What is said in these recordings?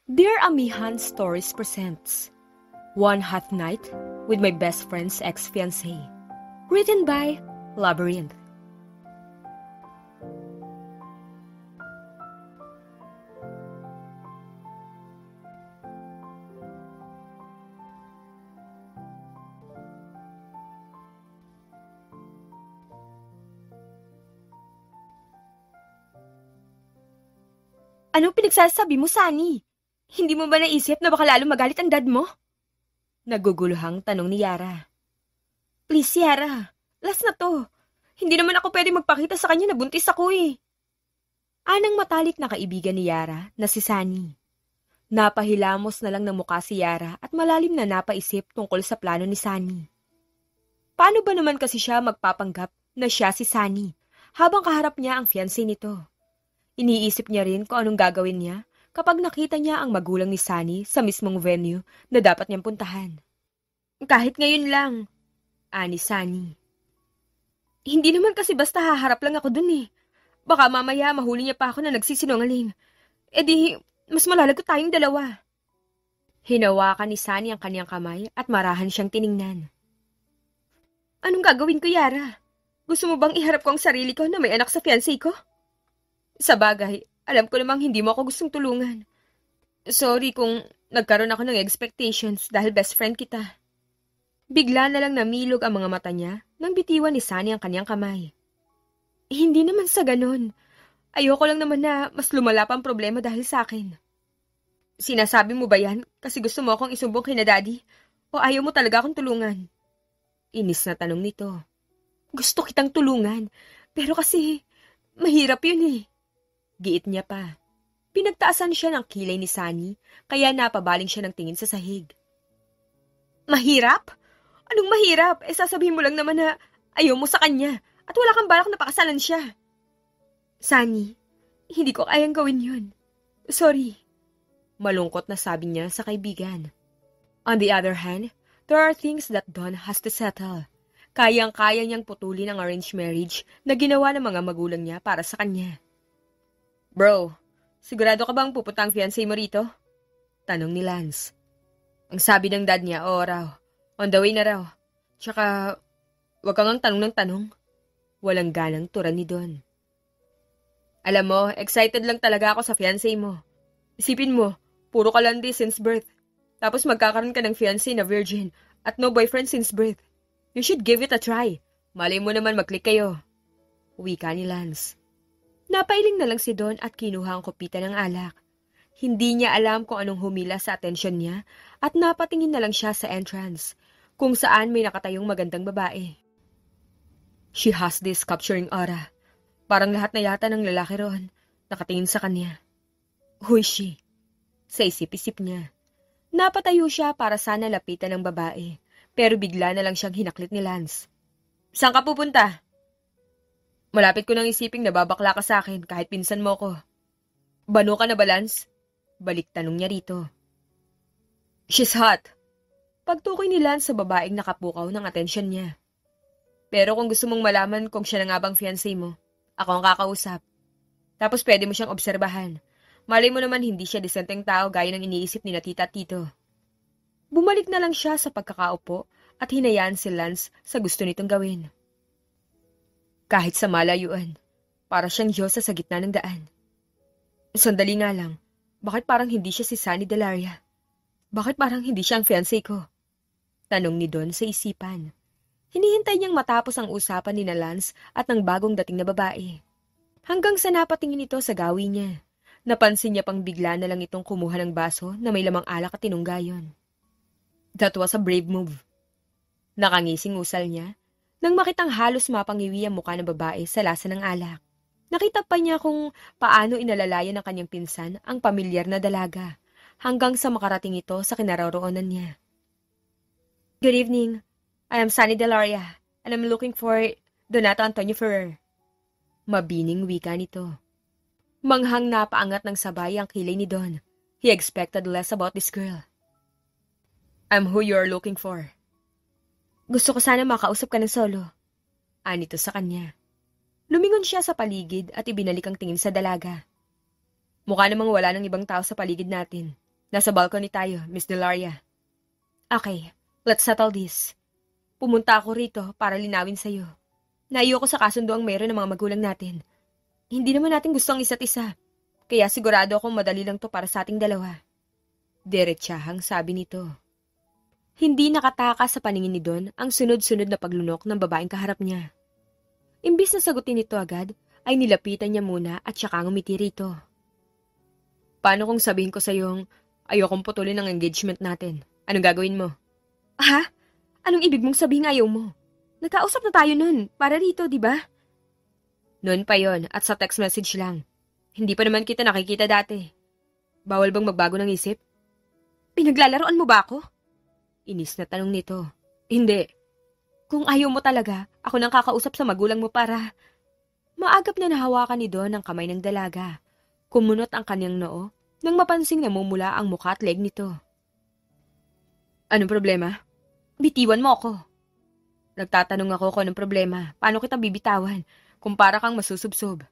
Dear Amihan Stories presents One Hot Night with My Best Friend's Ex-Fiancé. Written by Labyrinth. Anong pinagsasabi mo, Sunny? Hindi mo ba naisip na baka lalo magalit ang dad mo? Naguguluhang tanong ni Yara. Please, Yara. Last na to. Hindi naman ako pwede magpakita sa kanya na buntis ako eh. Anang matalik na kaibigan ni Yara na si Sunny. Napahilamos na lang ng mukha si Yara at malalim na napaisip tungkol sa plano ni Sunny. Paano ba naman kasi siya magpapanggap na siya si Sunny habang kaharap niya ang fiancé nito? Iniisip niya rin kung anong gagawin niya kapag nakita niya ang magulang ni Sunny sa mismong venue na dapat niyang puntahan. Kahit ngayon lang, ani Sunny. Hindi naman kasi basta haharap lang ako dun eh. Baka mamaya mahuli niya pa ako na nagsisinungaling. E di, mas malalagot tayong dalawa. Hinawakan ni Sunny ang kanyang kamay at marahan siyang tiningnan. Anong gagawin ko, Yara? Gusto mo bang iharap ko ang sarili ko na may anak sa fiancé ko? Sa bagay, alam ko namang hindi mo ako gustong tulungan. Sorry kung nagkaroon ako ng expectations dahil best friend kita. Bigla na lang namilog ang mga mata niya nang bitiwan ni Sunny ang kanyang kamay. Hindi naman sa ganun. Ayoko lang naman na mas lumala pa ang problema dahil sa akin. Sinasabi mo ba yan kasi gusto mo akong isumbong kina Daddy o ayaw mo talaga akong tulungan? Inis na tanong nito. Gusto kitang tulungan pero kasi mahirap yun eh. Giit niya pa. Pinagtaasan siya ng kilay ni Sunny, kaya napabaling siya ng tingin sa sahig. Mahirap? Anong mahirap? Sasabihin mo lang naman na ayaw mo sa kanya at wala kang balak na pakasalan siya. Sunny, hindi ko kayang gawin yun. Sorry. Malungkot na sabi niya sa kaibigan. On the other hand, there are things that Don has to settle. Kayang-kaya niyang putulin ang arranged marriage na ginawa ng mga magulang niya para sa kanya. Bro, sigurado ka bang pupunta ang fiancé mo rito? Tanong ni Lance. Ang sabi ng dad niya, oo raw. On the way na raw. Tsaka, wag kang ang tanong ng tanong. Walang ganang tura ni Don. Alam mo, excited lang talaga ako sa fiancé mo. Isipin mo, puro ka landi since birth. Tapos magkakaroon ka ng fiancé na virgin at no boyfriend since birth. You should give it a try. Malay mo naman mag-click kayo. Wika ni Lance. Napailing na lang si Don at kinuha ang kopita ng alak. Hindi niya alam kung anong humila sa atensyon niya at napatingin na lang siya sa entrance, kung saan may nakatayong magandang babae. She has this capturing aura. Parang lahat na yata ng lalaki roon nakatingin sa kanya. Who is she? Sa isip-isip niya. Napatayo siya para sana lapitan ng babae, pero bigla na lang siyang hinaklit ni Lance. Saan ka pupunta? Malapit ko nang isiping nababakla ka sa akin kahit pinsan mo ko. Bano ka na ba, Lance? Balik tanong niya rito. She's hot. Pagtukoy ni Lance sa babaeng nakapukaw ng atensyon niya. Pero kung gusto mong malaman kung siya na nga bang fiancé mo, ako ang kakausap. Tapos pwede mo siyang obserbahan. Malay mo naman hindi siya disenteng tao gaya ng iniisip ni na tita at tito. Bumalik na lang siya sa pagkakaupo at hinayaan si Lance sa gusto nitong gawin. Kahit sa malayuan, para siyang Diyosa sa gitna ng daan. Sandali nga lang, bakit parang hindi siya si Sunny Delaria? Bakit parang hindi siya ang fiancé ko? Tanong ni Don sa isipan. Hinihintay niyang matapos ang usapan ni na Lance at ng bagong dating na babae. Hanggang sa napatingin ito sa gawi niya. Napansin niya pang bigla na lang itong kumuha ng baso na may lamang alak at tinunggayon. That was a brave move. Nakangising usal niya nang makitang halos mapangiwi ang mukha ng babae sa lasa ng alak. Nakita pa niya kung paano inalalayan ng kanyang pinsan ang pamilyar na dalaga hanggang sa makarating ito sa kinaroroonan niya. Good evening. I am Sunny Delaria and I'm looking for Donato Antonio Ferrer. Mabining wika nito. Manghang napaangat ng sabay ang kilay ni Don. He expected less about this girl. I'm who you are looking for. Gusto ko sana makausap ka ng solo. Anito sa kanya. Lumingon siya sa paligid at ibinalik ang tingin sa dalaga. Mukha namang wala ng ibang tao sa paligid natin. Nasa balcony tayo, Miss Delaria. Okay, let's settle this. Pumunta ako rito para linawin sa'yo. Naiyo ko sa kasundo ang meron ng mga magulang natin. Hindi naman natin gusto ang isa't isa. Kaya sigurado akong madali lang to para sa ating dalawa. Diretsahang sabi nito. Hindi nakataka sa paningin ni Don ang sunod-sunod na paglunok ng babaeng kaharap niya. Imbis na sagutin ito agad, ay nilapitan niya muna at saka ngumiti rito. Paano kung sabihin ko sa'yong ayokong putulin ang engagement natin? Anong gagawin mo? Ha? Anong ibig mong sabihin ayaw mo? Nagkausap na tayo nun, para rito, di ba? Noon pa yon at sa text message lang. Hindi pa naman kita nakikita dati. Bawal bang magbago ng isip? Pinaglalaroan mo ba ako? Inis na tanong nito. Hindi. Kung ayaw mo talaga, ako nang kakausap sa magulang mo para... Maagap na nahawakan ni Don ang kamay ng dalaga. Kumunot ang kanyang noo nang mapansing namumula ang mukha at leg nito. Anong problema? Bitiwan mo ako. Nagtatanong ako kung anong problema. Paano kita bibitawan kung para kang masusubsob?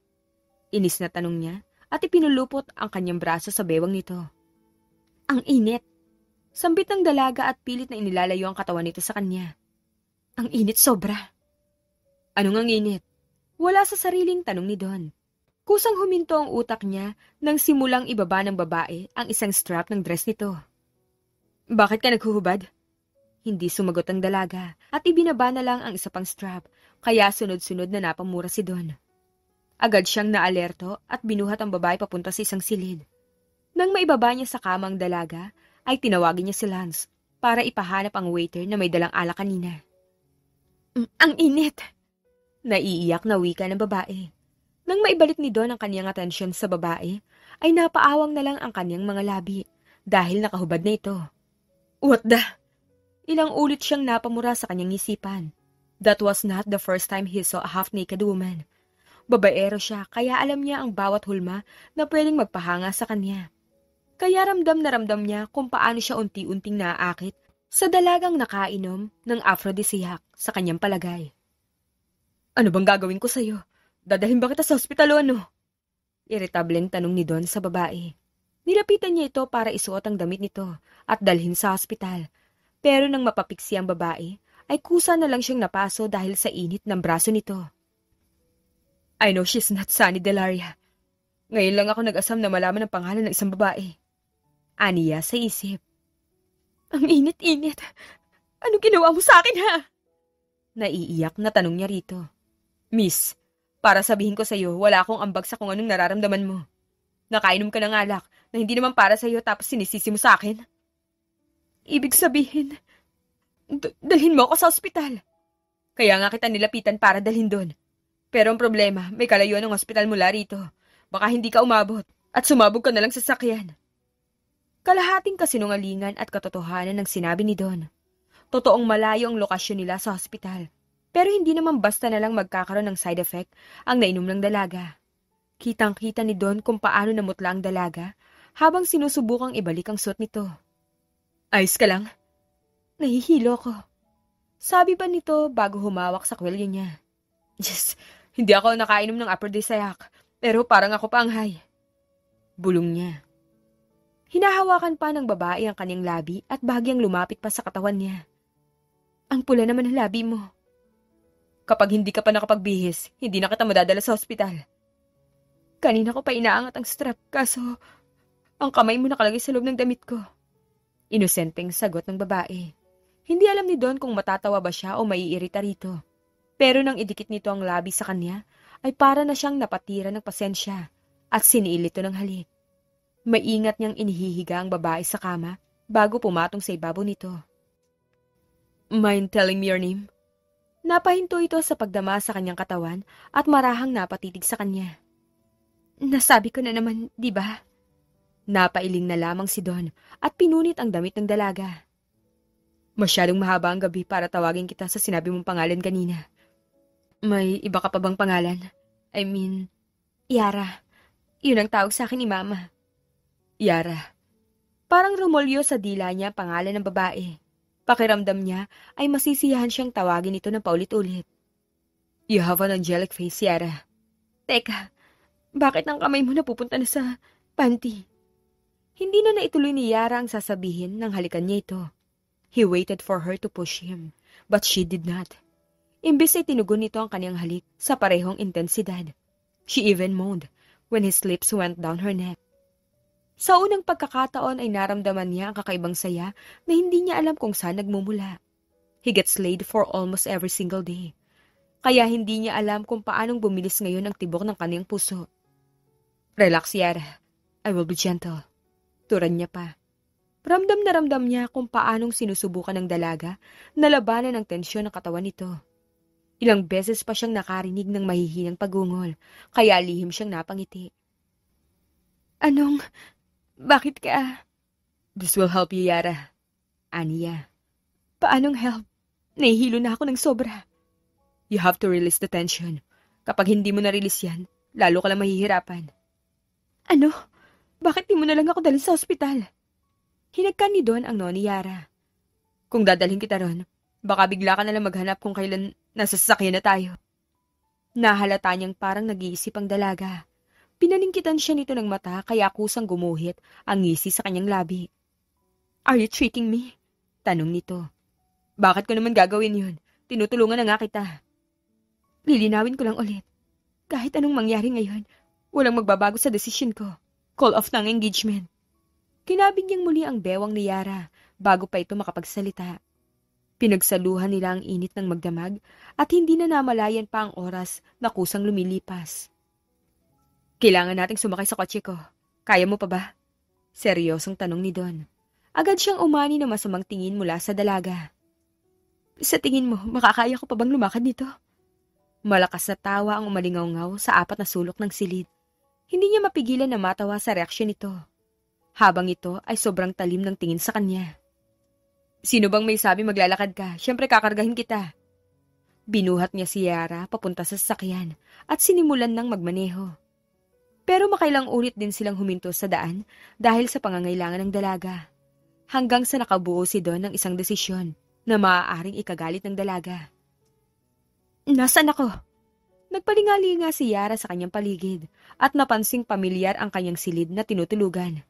Inis na tanong niya at ipinulupot ang kanyang braso sa bewang nito. Ang init. Sambit ng dalaga at pilit na inilalayo ang katawan nito sa kanya. Ang init sobra. Anong ang init? Wala sa sariling tanong ni Don. Kusang huminto ang utak niya nang simulang ibaba ng babae ang isang strap ng dress nito. Bakit ka naghuhubad? Hindi sumagot ang dalaga at ibinaba na lang ang isa pang strap kaya sunod-sunod na napamura si Don. Agad siyang naalerto at binuhat ang babae papunta sa isang silid. Nang maibaba niya sa kama ang dalaga, ay tinawagin niya si Lance para ipahanap ang waiter na may dalang alak kanina. Ang init! Naiiyak na wika ng babae. Nang maibalik ni Don ang kanyang atensyon sa babae, ay napaawang na lang ang kanyang mga labi dahil nakahubad na ito. What the? Ilang ulit siyang napamura sa kanyang isipan. That was not the first time he saw a half-naked woman. Babaero siya kaya alam niya ang bawat hulma na pwedeng magpahanga sa kanya. Kaya ramdam na ramdam niya kung paano siya unti-unting naaakit sa dalagang nakainom ng aphrodisiac sa kanyang palagay. Ano bang gagawin ko sa'yo? Dadalhin ba kita sa ospital o ano? Iritableng tanong ni Don sa babae. Nilapitan niya ito para isuot ang damit nito at dalhin sa ospital. Pero nang mapapiksi ang babae, ay kusa na lang siyang napaso dahil sa init ng braso nito. I know she's not Sunny Delaria. Ngayon lang ako nag-asam na malaman ang pangalan ng isang babae. Aniya sa isip. Ang init-init. Anong ginawa mo sa akin, ha? Naiiyak na tanong niya rito. Miss, para sabihin ko sa'yo, wala akong ambag sa kung anong nararamdaman mo. Nakainom ka ng alak na hindi naman para sa'yo tapos sinisisi mo sa akin. Ibig sabihin, dalhin mo ako sa ospital. Kaya nga kita nilapitan para dalhin doon. Pero ang problema, may kalayuan ng ospital mula rito. Baka hindi ka umabot at sumabog ka na lang sa sakyan. Kalahating kasinungalingan at katotohanan ng sinabi ni Don. Totoong malayo ang lokasyon nila sa ospital. Pero hindi naman basta na lang magkakaroon ng side effect ang nainom ng dalaga. Kitang-kita ni Don kung paano namutla ang dalaga habang sinusubukang ibalik ang suot nito. Ayos ka lang? Nahihilo ko. Sabi pa nito bago humawak sa kwelyo niya. Yes, hindi ako nakainom ng aphrodisiac, pero parang ako pa ang high. Bulong niya. Hinahawakan pa ng babae ang kanyang labi at bahagyang lumapit pa sa katawan niya. Ang pula naman ng labi mo. Kapag hindi ka pa nakapagbihis, hindi na kita madadala sa ospital. Kanina ko pa inaangat ang strap, kaso ang kamay mo nakalagay sa loob ng damit ko. Inosenteng sagot ng babae. Hindi alam ni Don kung matatawa ba siya o maiirita rito. Pero nang idikit nito ang labi sa kanya, ay para na siyang napatira ng pasensya at siniil ito ng halik. Maingat niyang inihihiga ang babae sa kama bago pumatong sa ibabaw nito. Mind telling me your name? Napahinto ito sa pagdama sa kanyang katawan at marahang napatitig sa kanya. Nasabi ko na naman, di ba? Napailing na lamang si Don at pinunit ang damit ng dalaga. Masyadong mahaba ang gabi para tawagin kita sa sinabi mong pangalan kanina. May iba ka pa bang pangalan? I mean, Yara. Yun ang tawag sa akin ni Mama. Yara. Parang rumolyo sa dila niya pangalan ng babae. Pakiramdam niya ay masisiyahan siyang tawagin ito ng paulit-ulit. You have an angelic face, Yara. Teka, bakit ang kamay mo napupunta na sa panty? Hindi na naituloy ni Yara ang sasabihin nang halikan niya ito. He waited for her to push him, but she did not. Imbis ay tinugon nito ang kanyang halik sa parehong intensidad. She even moaned when his lips went down her neck. Sa unang pagkakataon ay naramdaman niya ang kakaibang saya na hindi niya alam kung saan nagmumula. He gets laid for almost every single day. Kaya hindi niya alam kung paanong bumilis ngayon ang tibok ng kanyang puso. Relax, Yara. I will be gentle. Turan niya pa. Ramdam na ramdam niya kung paanong sinusubukan ng dalaga na labanan ang tensyon ng katawan nito. Ilang beses pa siyang nakarinig ng mahihinang pagungol, kaya lihim siyang napangiti. Bakit ka? This will help you, Yara. Aniya. Paanong help? Nahihilo na ako ng sobra. You have to release the tension. Kapag hindi mo na-release yan, lalo ka lang mahihirapan. Bakit di mo na lang ako dalhin sa ospital? Hinagkan ni Don ang noni Yara. Kung dadalhin kita ron, baka bigla ka na lang maghanap kung kailan nasa sasakyan na tayo. Nahalata niyang parang nag-iisip ang dalaga. Pinaningkitan siya nito ng mata kaya kusang gumuhit ang ngisi sa kanyang labi. Are you tricking me? Tanong nito. Bakit ko naman gagawin yun? Tinutulungan na nga kita. Lilinawin ko lang ulit. Kahit anong mangyari ngayon, walang magbabago sa desisyon ko. Call off ng engagement. Kinabig niyang muli ang bewang ni Yara bago pa ito makapagsalita. Pinagsaluhan nila ang init ng magdamag at hindi na namalayan pa ang oras na kusang lumilipas. Kailangan nating sumakay sa kotse ko. Kaya mo pa ba? Seryosong tanong ni Don. Agad siyang umani na masamang tingin mula sa dalaga. Sa tingin mo, makakaya ko pa bang lumakad nito? Malakas na tawa ang umalingaw-ngaw sa apat na sulok ng silid. Hindi niya mapigilan na matawa sa reaksyon nito. Habang ito ay sobrang talim ng tingin sa kanya. Sino bang may sabi maglalakad ka? Siyempre kakargahin kita. Binuhat niya si Yara papunta sa sasakyan at sinimulan ng magmaneho. Pero makailang ulit din silang huminto sa daan dahil sa pangangailangan ng dalaga. Hanggang sa nakabuo si Don ng isang desisyon na maaaring ikagalit ng dalaga. Nasaan ako? Nagpalingali nga si Yara sa kanyang paligid at napansing pamilyar ang kanyang silid na tinutulugan.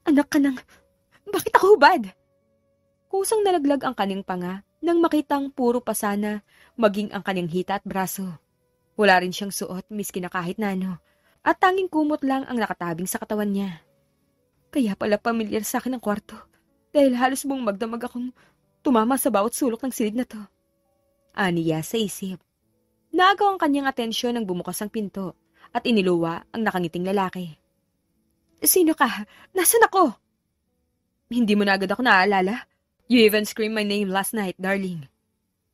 Anak ka ng... Bakit ako hubad? Kusang nalaglag ang kanyang panga nang makitang puro pasana maging ang kanyang hita at braso. Wala rin siyang suot miski na kahit na ano at tanging kumot lang ang nakatabing sa katawan niya. Kaya pala pamilyar sa akin ang kwarto dahil halos buong magdamag akong tumama sa bawat sulok ng silid na to. Aniya sa isip. Naagaw ang kanyang atensyon nang bumukas ang pinto at iniluwa ang nakangiting lalaki. Sino ka? Nasaan ako? Hindi mo na agad ako naaalala. You even screamed my name last night, darling.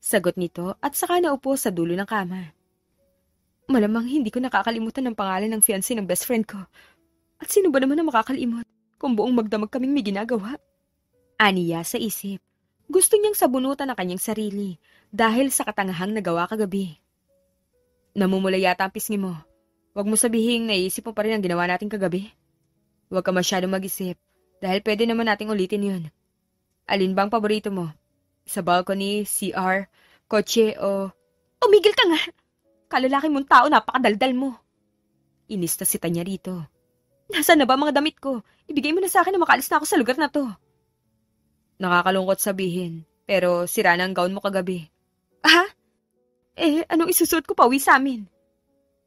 Sagot nito at saka naupo sa dulo ng kama. Malamang hindi ko nakakalimutan ang pangalan ng fiancé ng best friend ko. At sino ba naman ang makakalimot kung buong magdamag kaming may ginagawa? Aniya sa isip. Gusto niyang sabunutan ang kanyang sarili dahil sa katangahang nagawa kagabi. Namumula yata ang pisngi mo. Huwag mo sabihin naisip mo pa rin ang ginawa natin kagabi. Huwag ka masyadong mag-isip dahil pwede naman nating ulitin yun. Alin bang paborito mo? Sa balcony, CR, kotse o... Umigil ka nga! Kalalaki mong tao, napakadaldal mo. Inis na sita niya rito. Nasaan na ba mga damit ko? Ibigay mo na sa akin na makaalis na ako sa lugar na to. Nakakalungkot sabihin, pero sira na ang gown mo kagabi. Ha? Anong isusuot ko pa uwi sa amin?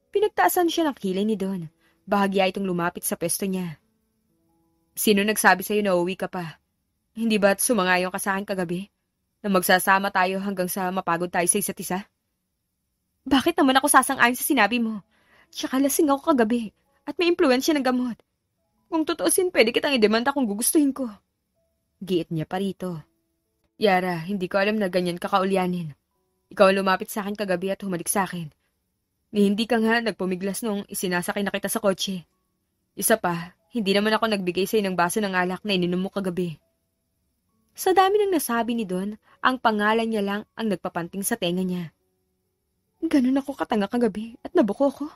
Pinagtaasan siya ng kilay ni Don. Bahagya itong lumapit sa pesto niya. Sino nagsabi sa'yo na uwi ka pa? Hindi ba't sumangayon ka sa akin kagabi? Na magsasama tayo hanggang sa mapagod tayo sa isa't isa? Bakit naman ako sasang-ayon sa sinabi mo? Tsaka lasing ako kagabi at may impluwensya ng gamot. Kung tutuusin, pwede kitang idemanda kung gugustuhin ko. Giit niya pa rito. Yara, hindi ko alam na ganyan ka kaulyanin. Ikaw ang lumapit sa akin kagabi at humalik sa akin. Ni hindi ka nga nagpumiglas nung isinasakay na kita sa kotse. Isa pa, hindi naman ako nagbigay sa'yo ng baso ng alak na ininom mo kagabi. Sa dami ng nasabi ni Don, ang pangalan niya lang ang nagpapanting sa tenga niya. Ganun ako katanga kagabi at nabuko ko.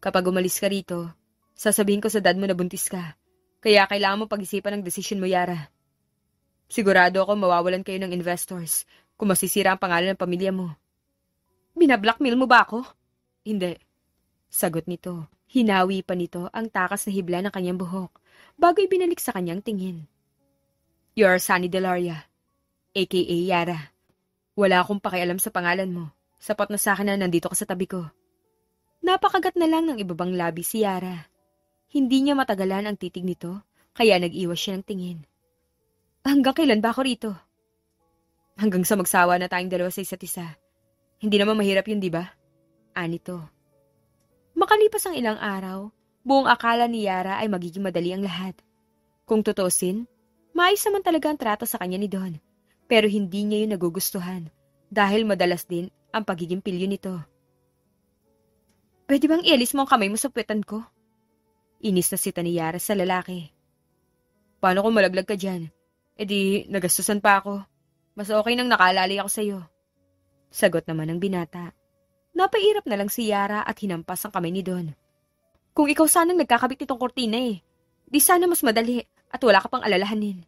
Kapag umalis ka rito, sasabihin ko sa dad mo na buntis ka. Kaya kailangan mo pag-isipan ang desisyon mo, Yara. Sigurado ako mawawalan kayo ng investors kung masisira ang pangalan ng pamilya mo. Binablockmail mo ba ako? Hindi. Sagot nito. Hinawi pa nito ang takas na hibla ng kanyang buhok bago ibinalik sa kanyang tingin. You're Sunny Delaria, aka Yara. Wala akong pakialam sa pangalan mo. Sapat na sa akin na nandito ka sa tabi ko. Napakagat na lang ng ibabang labi si Yara. Hindi niya matagalan ang titig nito, kaya nag-iwas siya ng tingin. Hanggang kailan ba ako rito? Hanggang sa magsawa na tayong dalawa sa isa't isa. Hindi naman mahirap yun, di ba? Anito. Makalipas ang ilang araw, buong akala ni Yara ay magiging madali ang lahat. Kung tutusin, maayos naman talaga ang trato sa kanya ni Don. Pero hindi niya yun nagugustuhan dahil madalas din ang pagiging pilyo nito. Pwede bang ialis mo ang kamay mo sa puwetan ko? Inis na sita ni Yara sa lalaki. Paano kung malaglag ka dyan? E di, nagastusan pa ako. Mas okay nang nakalalay ako sa'yo. Sagot naman ng binata. Napairap na lang si Yara at hinampas ang kamay ni Don. Kung ikaw sanang nagkakabit nitong kortina di sana mas madali at wala ka pang alalahanin.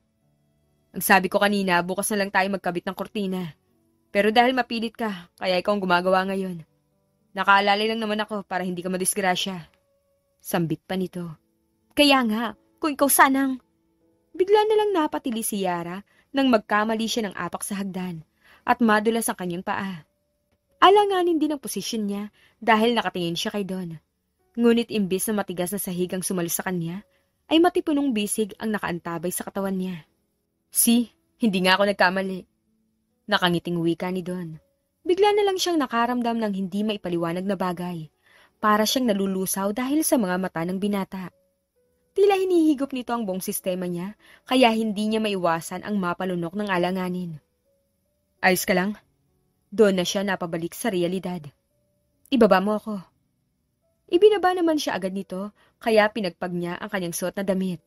Ang sabi ko kanina, bukas na lang tayo magkabit ng kortina. Pero dahil mapilit ka, kaya ikaw ang gumagawa ngayon. Nakaalalay lang naman ako para hindi ka madisgrasya. Sambit pa nito. Kaya nga, kung ikaw sanang... Bigla na lang napatili si Yara nang magkamali siya ng apak sa hagdan at madulas ang kanyang paa. Alanganin din ang posisyon niya dahil nakatingin siya kay Don. Ngunit imbis na matigas na sahigang sumalis sa kanya, ay matipunong bisig ang nakaantabay sa katawan niya. Hindi nga ako nagkamali. Nakangiting wika ni Don. Bigla na lang siyang nakaramdam ng hindi maipaliwanag na bagay. Para siyang nalulusaw dahil sa mga mata ng binata. Tila hinihigop nito ang buong sistema niya, kaya hindi niya maiwasan ang mapalunok ng alanganin. Ayos ka lang? Doon na siya napabalik sa realidad. Ibaba mo ako. Ibinaba naman siya agad nito, kaya pinagpag niya ang kanyang suot na damit.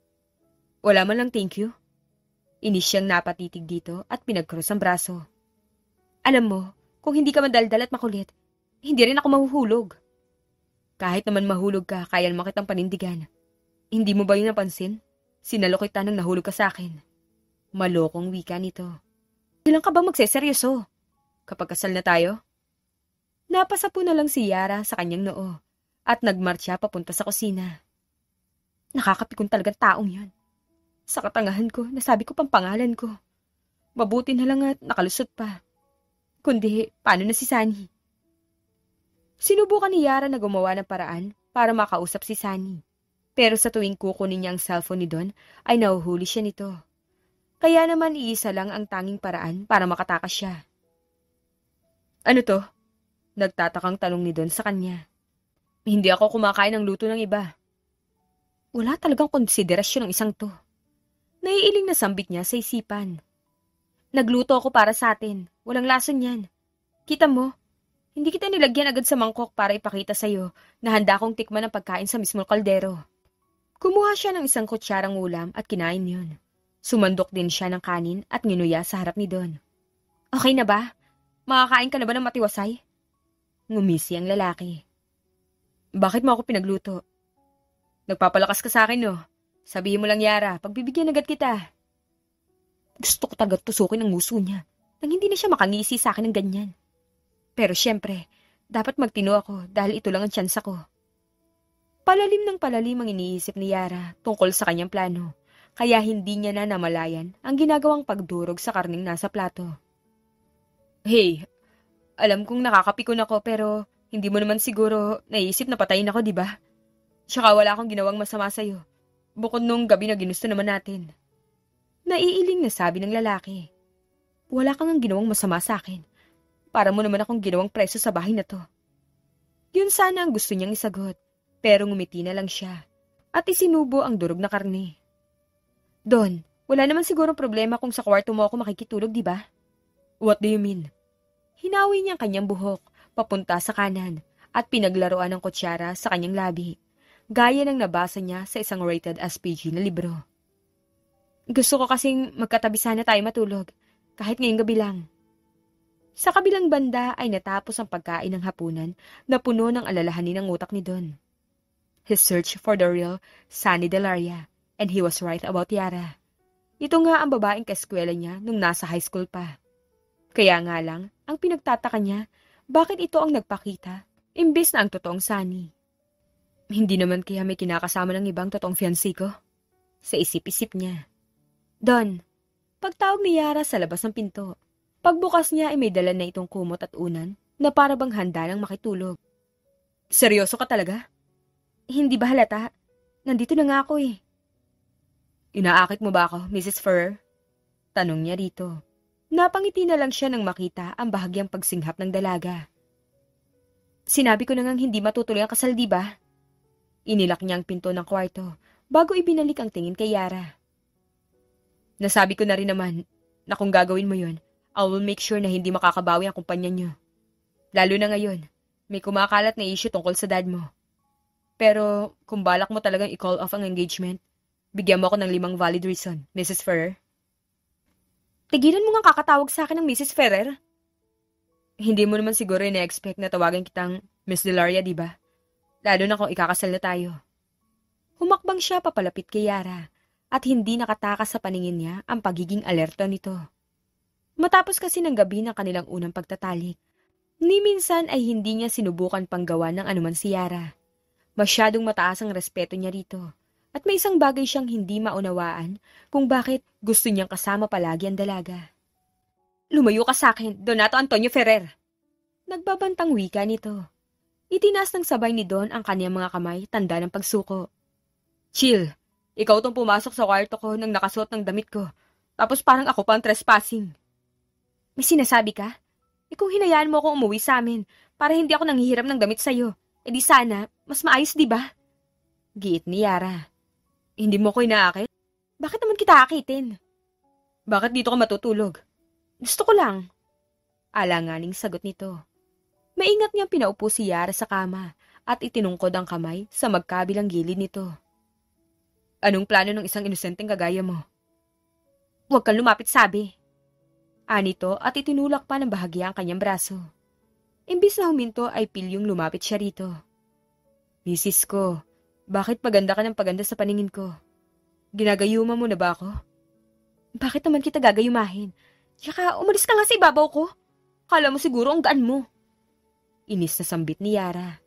Wala man lang thank you. Inis siyang napatitig dito at pinagkrus ang braso. Alam mo, kung hindi ka madaldal at makulit, hindi rin ako mahuhulog. Kahit naman mahulog ka, kaya naman kitang panindigan. Hindi mo ba yun napansin? Sinalo kita nang nahulog ka sa akin. Malokong wika nito. Ilang ka ba magseseryoso? Kapag kasal na tayo? Napasa po na lang si Yara sa kanyang noo at nagmarcha papunta sa kusina. Nakakapikon talagang taong yan. Sa katangahan ko, nasabi ko pang pangalan ko. Mabuti na lang at nakalusot pa. Kundi, paano na si Sunny? Sinubukan ni Yara na gumawa ng paraan para makausap si Sunny. Pero sa tuwing kukunin niya ang cellphone ni Don, ay nahuhuli siya nito. Kaya naman iisa lang ang tanging paraan para makatakas siya. Ano to? Nagtatakang tanong ni Don sa kanya. Hindi ako kumakain ng luto ng iba. Wala talagang konsiderasyon ng isang to. Naiiling na sambit niya sa isipan. Nagluto ako para sa atin. Walang lason yan. Kita mo, hindi kita nilagyan agad sa mangkok para ipakita sa'yo na handa akong tikman ang pagkain sa mismong kaldero. Kumuha siya ng isang kutsyarang ulam at kinain yun. Sumandok din siya ng kanin at nginuya sa harap ni Don. Okay na ba? Makakain ka na ba ng matiwasay? Ngumisi ang lalaki. Bakit mo ako pinagluto? Nagpapalakas ka sa akin, no? Sabihin mo lang, Yara, pagbibigyan agad kita. Gusto ko tagad tusukin ang nguso niya nang hindi na siya makangisi sa akin ng ganyan. Pero syempre, dapat magtino ako dahil ito lang ang tsansa ko. Palalim ng palalim ang iniisip ni Yara tungkol sa kanyang plano, kaya hindi niya na namalayan ang ginagawang pagdurog sa karning nasa plato. Hey, alam kong nakakapikon ako pero hindi mo naman siguro naisip na patayin ako, di ba? Tsaka wala akong ginawang masama sa'yo, bukod nung gabi na ginusto naman natin. Naiiling na sabi ng lalaki. Wala kang ginawang masama sa akin. Para mo naman akong ginawang preso sa bahay na to. Yun sana ang gusto niyang isagot. Pero ngumiti na lang siya at isinubo ang durog na karne. Don, wala naman sigurong problema kung sa kwarto mo ako makikitulog, di ba? What do you mean? Hinawi niya ang kanyang buhok papunta sa kanan at pinaglaruan ng kutsara sa kanyang labi, gaya ng nabasa niya sa isang rated as PG na libro. Gusto ko kasing magkatabi sana tayo matulog, kahit ngayong gabi lang. Sa kabilang banda ay natapos ang pagkain ng hapunan na puno ng alalahanin ng utak ni Don. He searched for the real Sunny Delaria, and he was right about Yara. Ito nga ang babaeng kaeskwela niya nung nasa high school pa. Kaya nga lang, ang pinagtataka niya, bakit ito ang nagpakita, imbes na ang totoong Sunny. Hindi naman kaya may kinakasama ng ibang totoong fiancé ko? sa isip-isip niya. Don, pagtawag ni Yara sa labas ng pinto. Pagbukas niya ay may dala na itong kumot at unan na para bang handa ng makitulog. Seryoso ka talaga? Hindi ba halata? Nandito na nga ako eh. Inaakit mo ba ako, Mrs. Ferrer? Tanong niya rito. Napangiti na lang siya nang makita ang bahagyang pagsinghap ng dalaga. Sinabi ko na ngang hindi matutuloy ang kasal, di ba? Inilak niya ang pinto ng kwarto bago ibinalik ang tingin kay Yara. Nasabi ko na rin naman na kung gagawin mo yun, I will make sure na hindi makakabawi ang kumpanya niyo. Lalo na ngayon, may kumakalat na issue tungkol sa dad mo. Pero kung balak mo talagang i-call off ang engagement, bigyan mo ako ng 5 valid reason, Mrs. Ferrer. Tigilan mo nga kakatawag sa akin ng Mrs. Ferrer. Hindi mo naman siguro ina-expect na tawagan kitang Miss Delaria, di ba? Lalo na kung ikakasal na tayo. Humakbang siya papalapit kay Yara at hindi nakatakas sa paningin niya ang pagiging alerto nito. Matapos kasi ng gabi ng kanilang unang pagtatalik, ni minsan ay hindi niya sinubukan panggawa ng anuman si Yara. Masyadong mataas ang respeto niya rito at may isang bagay siyang hindi maunawaan kung bakit gusto niyang kasama palagi ang dalaga. Lumayo ka sa akin, Donato Antonio Ferrer. Nagbabantang wika nito. Itinas ng sabay ni Don ang kaniyang mga kamay, tanda ng pagsuko. Chill, ikaw tong pumasok sa kwarto ko nang nakasuot ng damit ko, tapos parang ako pa ang trespassing. May sinasabi ka? Kung hinayaan mo akong umuwi sa amin para hindi ako nanghihiram ng damit sa'yo, di sana, mas maayos di ba? Giit ni Yara. Hindi mo ko inaakit? Bakit naman kita akitin? Bakit dito ka matutulog? Gusto ko lang. Alanganing sagot nito. Maingat niyang pinaupo si Yara sa kama at itinungkod ang kamay sa magkabilang gilid nito. Anong plano ng isang inosenteng kagaya mo? Huwag kang lumapit, sabi. Anito at itinulak pa ng bahagya ang kanyang braso. Imbis na huminto ay pilyong lumapit siya rito. Misis ko, bakit paganda ka ng paganda sa paningin ko? Ginagayuma mo na ba ako? Bakit naman kita gagayumahin? Tsaka umalis ka nga sa ibabaw ko. Kala mo siguro ang gaan mo. Inis na sambit ni Yara.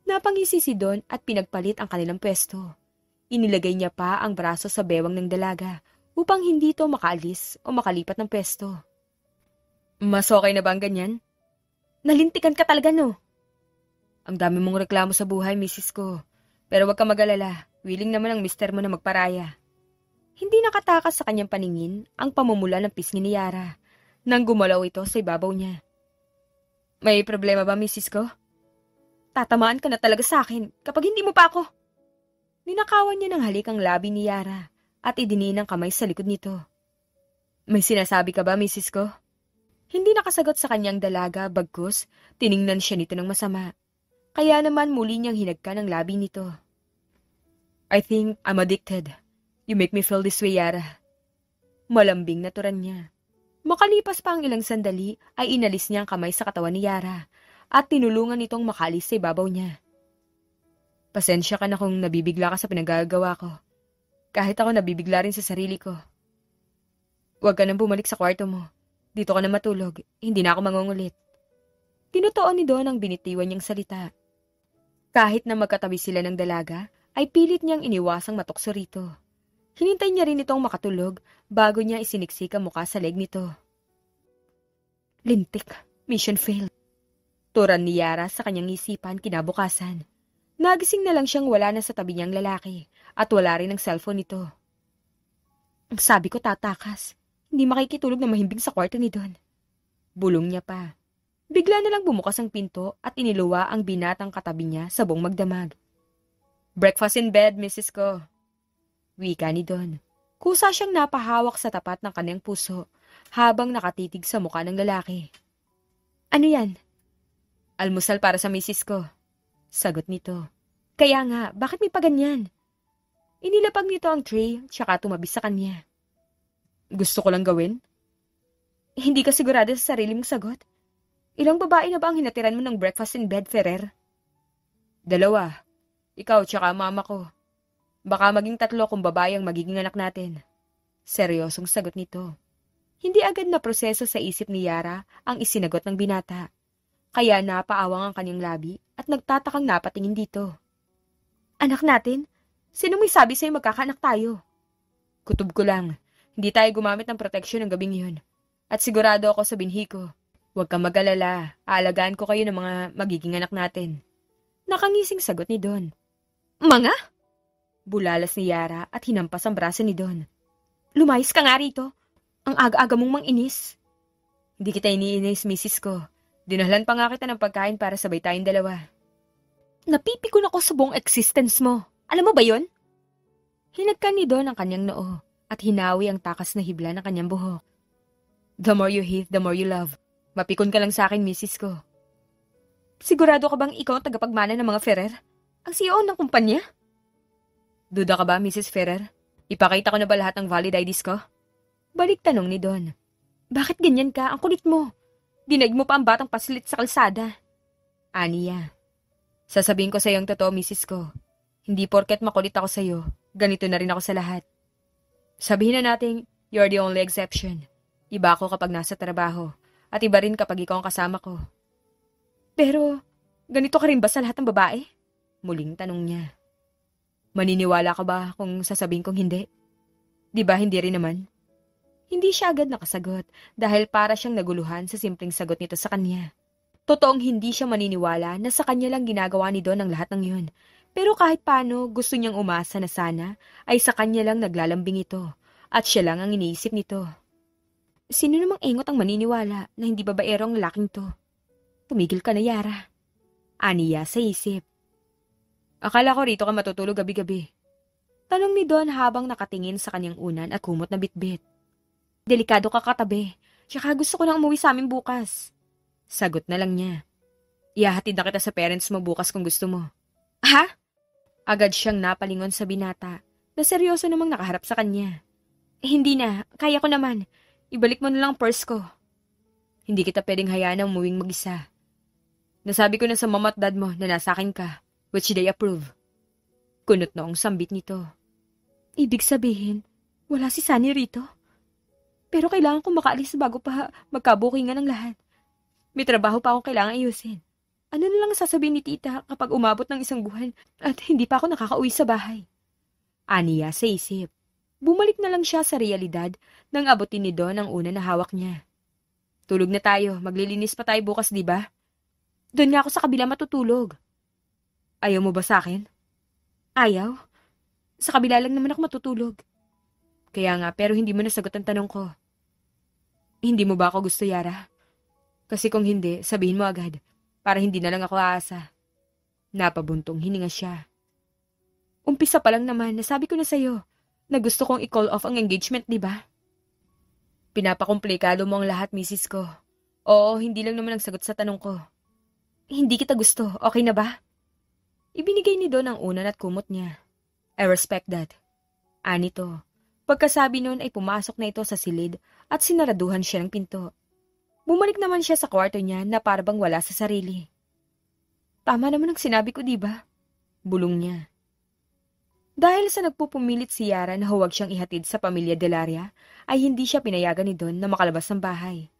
Napangisi si Don at pinagpalit ang kanilang pwesto. Inilagay niya pa ang braso sa bewang ng dalaga upang hindi ito makaalis o makalipat ng pwesto. Mas okay na ba ang ganyan? Nalintikan ka talaga, no? Ang dami mong reklamo sa buhay, misis ko. Pero wag ka mag-alala. Willing naman ang mister mo na magparaya. Hindi nakatakas sa kanyang paningin ang pamumula ng pisngi ni Yara nang gumalaw ito sa ibabaw niya. May problema ba, misis ko? Tatamaan ka na talaga sa akin kapag hindi mo pa ako. Ninakawan niya ng halik ang labi ni Yara at idinin ang kamay sa likod nito. May sinasabi ka ba, misis ko? Hindi nakasagot sa kanyang dalaga, bagkus, tiningnan siya nito ng masama. Kaya naman muli niyang hinagka ng labi nito. I think I'm addicted. You make me feel this way, Yara. Malambing na turan niya. Makalipas pa ang ilang sandali ay inalis niya ang kamay sa katawan ni Yara at tinulungan nitong makalis sa ibabaw niya. Pasensya ka na kung nabibigla ka sa pinagagawa ko. Kahit ako nabibigla rin sa sarili ko. Huwag ka nang bumalik sa kwarto mo. Dito ka na matulog, hindi na ako mangungulit. Tinutuon ni Don ang binitiwan niyang salita. Kahit na magkatabi sila ng dalaga, ay pilit niyang iniwasang matukso rito. Hinintay niya rin itong makatulog bago niya isiniksik ang mukha sa leg nito. Lintik, mission failed. Turan ni Yara sa kanyang isipan kinabukasan. Nagising na lang siyang wala na sa tabi niyang lalaki at wala rin ang cellphone nito. Ang sabi ko tatakas. Hindi makikitulog na mahimbing sa kwarto ni Don. Bulong niya pa. Bigla na lang bumukas ang pinto at iniluwa ang binatang katabi niya sa buong magdamag. Breakfast in bed, misis ko. Wika ni Don. Kusa siyang napahawak sa tapat ng kanyang puso habang nakatitig sa mukha ng lalaki. Ano yan? Almusal para sa misis ko. Sagot nito. Kaya nga, bakit may paganyan? Inilapag nito ang tray tsaka tumabi sa kanya. Gusto ko lang gawin? Hindi ka sigurado sa sarili mong sagot? Ilang babae na ba ang hinatiran mo ng breakfast in bed, Ferrer? 2. Ikaw tsaka mama ko. Baka maging 3 kung babae ang magiging anak natin. Seryosong sagot nito. Hindi agad na proseso sa isip ni Yara ang isinagot ng binata. Kaya napaawang ang kanyang labi at nagtatakang napatingin dito. Anak natin? Sino may sabi sa'yo magkakaanak tayo? Kutob ko lang. Hindi tayo gumamit ng proteksyon ng gabing yun. At sigurado ako sa binhi ko. Huwag kang mag-alala. Aalagaan ko kayo ng mga magiging anak natin. Nakangising sagot ni Don. Mga? Bulalas ni Yara at hinampas ang braso ni Don. Lumayas ka nga rito. Ang aga-aga mong manginis. Hindi kita iniinis, misis ko. Dinahlan pa nga kita ng pagkain para sabay tayong dalawa. Napipikon ako sa buong existence mo. Alam mo ba yon? Hinagkan ni Don ang kanyang noo at hinawi ang takas na hibla ng kanyang buhok. The more you hate, the more you love. Mapikon ka lang sa akin, misis ko. Sigurado ka bang ikaw ang tagapagmana ng mga Ferrer? Ang CEO ng kumpanya? Duda ka ba, Mrs. Ferrer? Ipakita ko na ba lahat ng valid IDs ko? Balik tanong ni Don. Bakit ganyan ka? Ang kulit mo. Dinaig mo pa ang batang paslit sa kalsada. Aniya. Sasabihin ko sa iyo ang totoo, misis ko. Hindi porket makulit ako sa iyo, ganito na rin ako sa lahat. Sabihin na natin, you're the only exception. Iba ako kapag nasa trabaho, at iba rin kapag ikaw ang kasama ko. Pero, ganito ka rin ba sa lahat ng babae? Muling tanong niya. Maniniwala ka ba kung sasabihin kong hindi? Di ba hindi rin naman? Hindi siya agad nakasagot dahil para siyang naguluhan sa simpleng sagot nito sa kanya. Totoong hindi siya maniniwala na sa kanya lang ginagawa ni Don ang lahat ng yun. Pero kahit paano gusto niyang umasa na sana ay sa kanya lang naglalambing ito at siya lang ang iniisip nito. Sino namang engot ang maniniwala na hindi babaero ang lalaking to? Tumigil ka na, Yara. Aniya sa isip. Akala ko rito ka matutulog gabi-gabi. Tanong ni Don habang nakatingin sa kanyang unan at kumot na bitbit. Delikado ka katabi. Tsaka gusto ko lang umuwi sa amin bukas. Sagot na lang niya. Ihahatid na kita sa parents mo bukas kung gusto mo. Ha? Agad siyang napalingon sa binata na seryoso namang nakaharap sa kanya. Hindi na. Kaya ko naman. Ibalik mo na lang purse ko. Hindi kita pwedeng hayaan na umuwing mag-isa. Nasabi ko na sa mama at dad mo na nasa akin ka, which they approve. Kunot noong sambit nito. Ibig sabihin, wala si Sunny rito? Pero kailangan kong makaalis bago pa magkabukingan ng lahat. May trabaho pa akong kailangan ayusin. Ano na lang sasabihin ni tita kapag umabot ng isang buwan at hindi pa ako nakakauwi sa bahay? Aniya sa isip. Bumalik na lang siya sa realidad nang abutin ni Don ang una na hawak niya. Tulog na tayo, maglilinis pa tayo bukas, di ba? Doon nga ako sa kabila matutulog. Ayaw mo ba sa akin? Ayaw? Sa kabila lang naman ako matutulog. Kaya nga, pero hindi mo nasagot ang tanong ko. Hindi mo ba ako gusto, Yara? Kasi kung hindi, sabihin mo agad, para hindi na lang ako aasa. Napabuntong hininga siya. Umpisa pa lang naman, nasabi ko na sa'yo, na gusto kong i-call off ang engagement, di ba? Pinapakomplikado mo ang lahat, misis ko. Oo, hindi lang naman ang sagot sa tanong ko. Hindi kita gusto, okay na ba? Ibinigay ni Don ang unan at kumot niya. I respect that. Anito. Pagkasabi nun ay pumasok na ito sa silid at sinaraduhan siya ng pinto. Bumalik naman siya sa kwarto niya na parabang wala sa sarili. Tama naman ang sinabi ko, di ba? Bulong niya. Dahil sa nagpupumilit si Yara na huwag siyang ihatid sa pamilya Delaria, ay hindi siya pinayagan ni Don na makalabas ng bahay.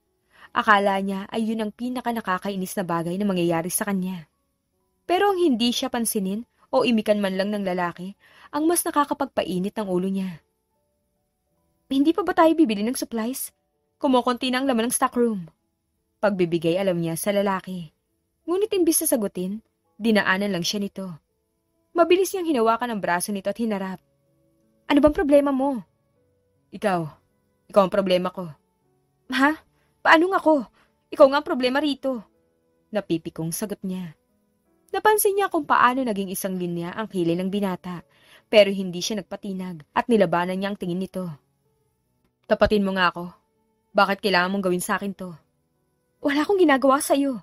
Akala niya ay yun ang pinaka-nakakainis na bagay na mangyayari sa kanya. Pero ang hindi siya pansinin o imikan man lang ng lalaki, ang mas nakakapagpainit ng ulo niya. Hindi pa ba tayo bibili ng supplies? Kumukunti na ang laman ng stockroom. Pagbibigay alam niya sa lalaki. Ngunit imbis na sagutin, dinaanan lang siya nito. Mabilis niyang hinawakan ang braso nito at hinarap. Ano bang problema mo? Ikaw ang problema ko. Ha? Paano nga ako? Ikaw nga ang problema rito. Napipikong sagot niya. Napansin niya kung paano naging isang linya ang kilay ng binata, pero hindi siya nagpatinag at nilabanan niya ang tingin nito. Tapatin mo nga ako. Bakit kailangan mong gawin sa akin to? Wala akong ginagawa sa'yo.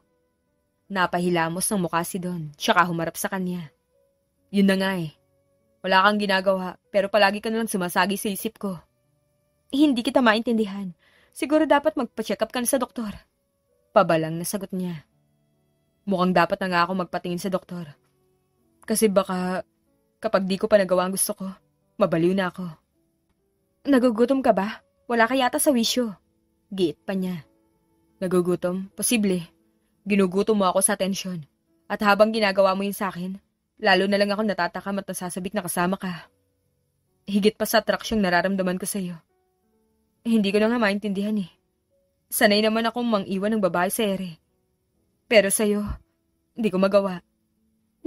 Napahilamos ng mukha si Don, tsaka humarap sa kanya. Yun na nga eh. Wala kang ginagawa, pero palagi ka nalang sumasagi sa isip ko. Hindi kita maintindihan. Siguro dapat magpa-check up ka na sa doktor. Pabalang na sagot niya. Mukhang dapat na nga ako magpatingin sa doktor. Kasi baka, kapag di ko pa nagawa ang gusto ko, mabaliw na ako. Nagugutom ka ba? Wala ka yata sa wisyo. Giit pa niya. Nagugutom? Posible. Ginugutom mo ako sa atensyon. At habang ginagawa mo yun sa akin, lalo na lang ako natatakam at nasasabik na kasama ka. Higit pa sa atraksyong nararamdaman ko sa'yo. Hindi ko na nga maintindihan eh. Sanay naman akong mang-iwan ng babae sa ere. Pero sa'yo, hindi ko magawa.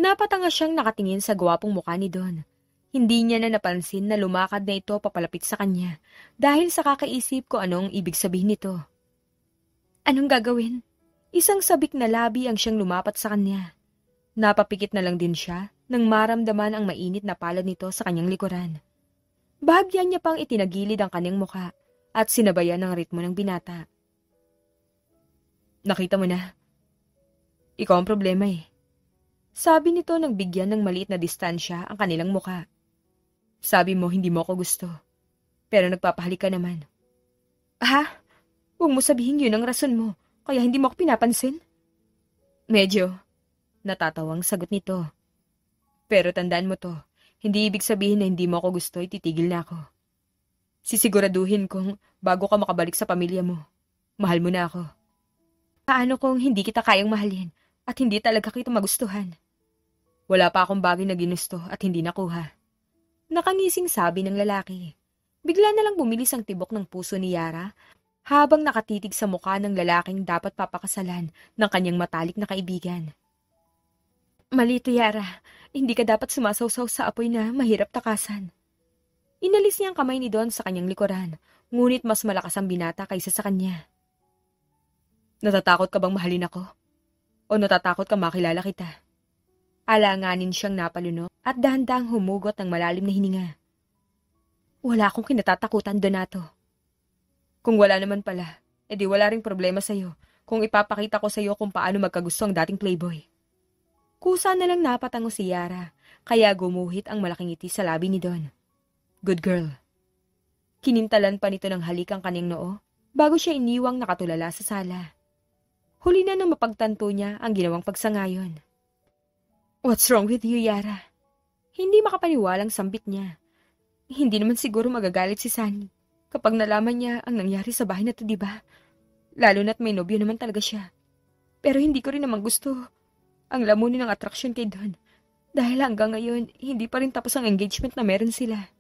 Napatanga siyang nakatingin sa gwapong mukha ni Don. Hindi niya na napansin na lumakad na ito papalapit sa kanya dahil sa kakaisip ko anong ibig sabihin nito. Anong gagawin? Isang sabik na labi ang siyang lumapat sa kanya. Napapikit na lang din siya nang maramdaman ang mainit na palad nito sa kanyang likuran. Bahagyan niya pang itinagilid ang kanyang mukha at sinabayan ng ritmo ng binata. Nakita mo na. Ikaw ang problema eh. Sabi nito nang bigyan ng maliit na distansya ang kanilang mukha. Sabi mo hindi mo ako gusto. Pero nagpapahalik ka naman. Ha? Huwag mo sabihin yun ang rason mo, kaya hindi mo ako pinapansin? Medyo. Natatawang sagot nito. Pero tandaan mo to, hindi ibig sabihin na hindi mo ako gusto, ititigil na ako. Sisiguraduhin kong bago ka makabalik sa pamilya mo, mahal mo na ako. Paano kung hindi kita kayang mahalin at hindi talaga kita magustuhan? Wala pa akong bagay na ginusto at hindi nakuha. Nakangising sabi ng lalaki. Bigla na lang bumilis ang tibok ng puso ni Yara habang nakatitig sa mukha ng lalaking dapat papakasalan ng kanyang matalik na kaibigan. Malito, Yara. Hindi ka dapat sumasawsaw sa apoy na mahirap takasan. Inalis niya ang kamay ni Don sa kanyang likuran, ngunit mas malakas ang binata kaysa sa kanya. Natatakot ka bang mahalin ako? O natatakot ka makilala kita? Alanganin siyang napalunok at dahan-dahang humugot ng malalim na hininga. Wala akong kinatatakutan, Donato. Kung wala naman pala, edi wala ring problema sa'yo kung ipapakita ko sa'yo kung paano magkagusto ang dating playboy. Kusa na lang napatango si Yara, kaya gumuhit ang malaking ngiti sa labi ni Don. Good girl. Kinintalan pa nito ng halik ang kanyang noo bago siya iniwang nakatulala sa sala. Huli na nang mapagtanto niya ang ginawang pagsangayon. What's wrong with you, Yara? Hindi makapaniwalang sambit niya. Hindi naman siguro magagalit si Sunny kapag nalaman niya ang nangyari sa bahay na to, diba? Lalo na't may nobyo naman talaga siya. Pero hindi ko rin naman gusto ang lamunin ng atraksyon kay Don. Dahil hanggang ngayon, hindi pa rin tapos ang engagement na meron sila.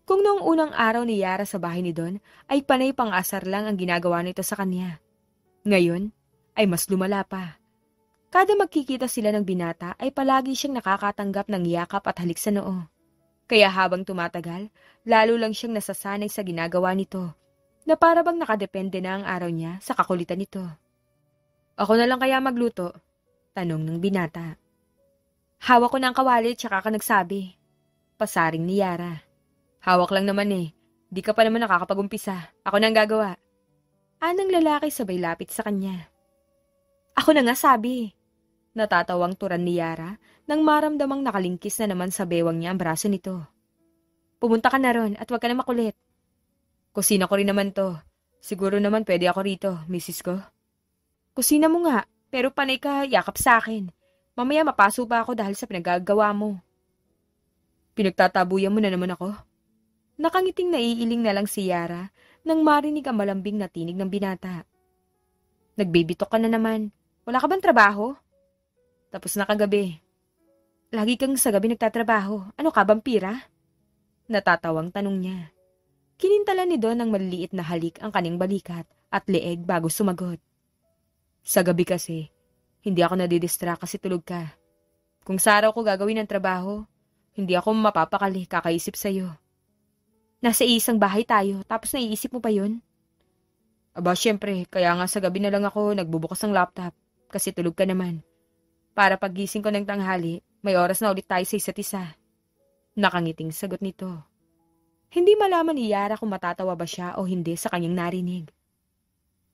Kung noong unang araw ni Yara sa bahay ni Don, ay panay pang-asar lang ang ginagawa nito sa kanya. Ngayon, ay mas lumala pa. Kada magkikita sila ng binata ay palagi siyang nakakatanggap ng yakap at halik sa noo. Kaya habang tumatagal, lalo lang siyang nasasanay sa ginagawa nito, na para bang nakadepende na ang araw niya sa kakulitan nito. Ako na lang kaya magluto? Tanong ng binata. Hawak ko na ang kawali tsaka ka nagsabi. Pasaring ni Yara. Hawak lang naman eh. Di ka pa naman nakakapag-umpisa. Ako na ang gagawa. Anang lalaki sabay lapit sa kanya. Ako na nga sabi. Natatawang turan ni Yara nang maramdamang nakalingkis na naman sa bewang niya ang braso nito. Pumunta ka na ron at huwag ka na makulit. Kusina ko rin naman to. Siguro naman pwede ako rito, misis ko. Kusina mo nga, pero panay ka yakap sa akin. Mamaya mapaso pa ako dahil sa pinagagawa mo. Pinagtatabuyan mo na naman ako. Nakangiting naiiling na lang si Yara nang marinig ang malambing na tinig ng binata. Nagbibitok ka na naman. Wala ka bang trabaho? Tapos na kagabi. Lagi kang sa gabi nagtatrabaho. Ano ka, vampira? Natatawang tanong niya. Kinintalan ni Don ng maliliit na halik ang kanyang balikat at leeg bago sumagot. Sa gabi kasi, hindi ako nadidistract kasi tulog ka. Kung sa araw ko gagawin ang trabaho, hindi ako mapapakali kakaisip sa'yo. Nasa isang bahay tayo, tapos naiisip mo pa yun? Aba, syempre, kaya nga sa gabi na lang ako nagbubukas ng laptop kasi tulog ka naman. Para paggising ko ng tanghali, may oras na ulit tayo sa isa't isa. Nakangiting sagot nito. Hindi malaman ni Yara kung matatawa ba siya o hindi sa kanyang narinig.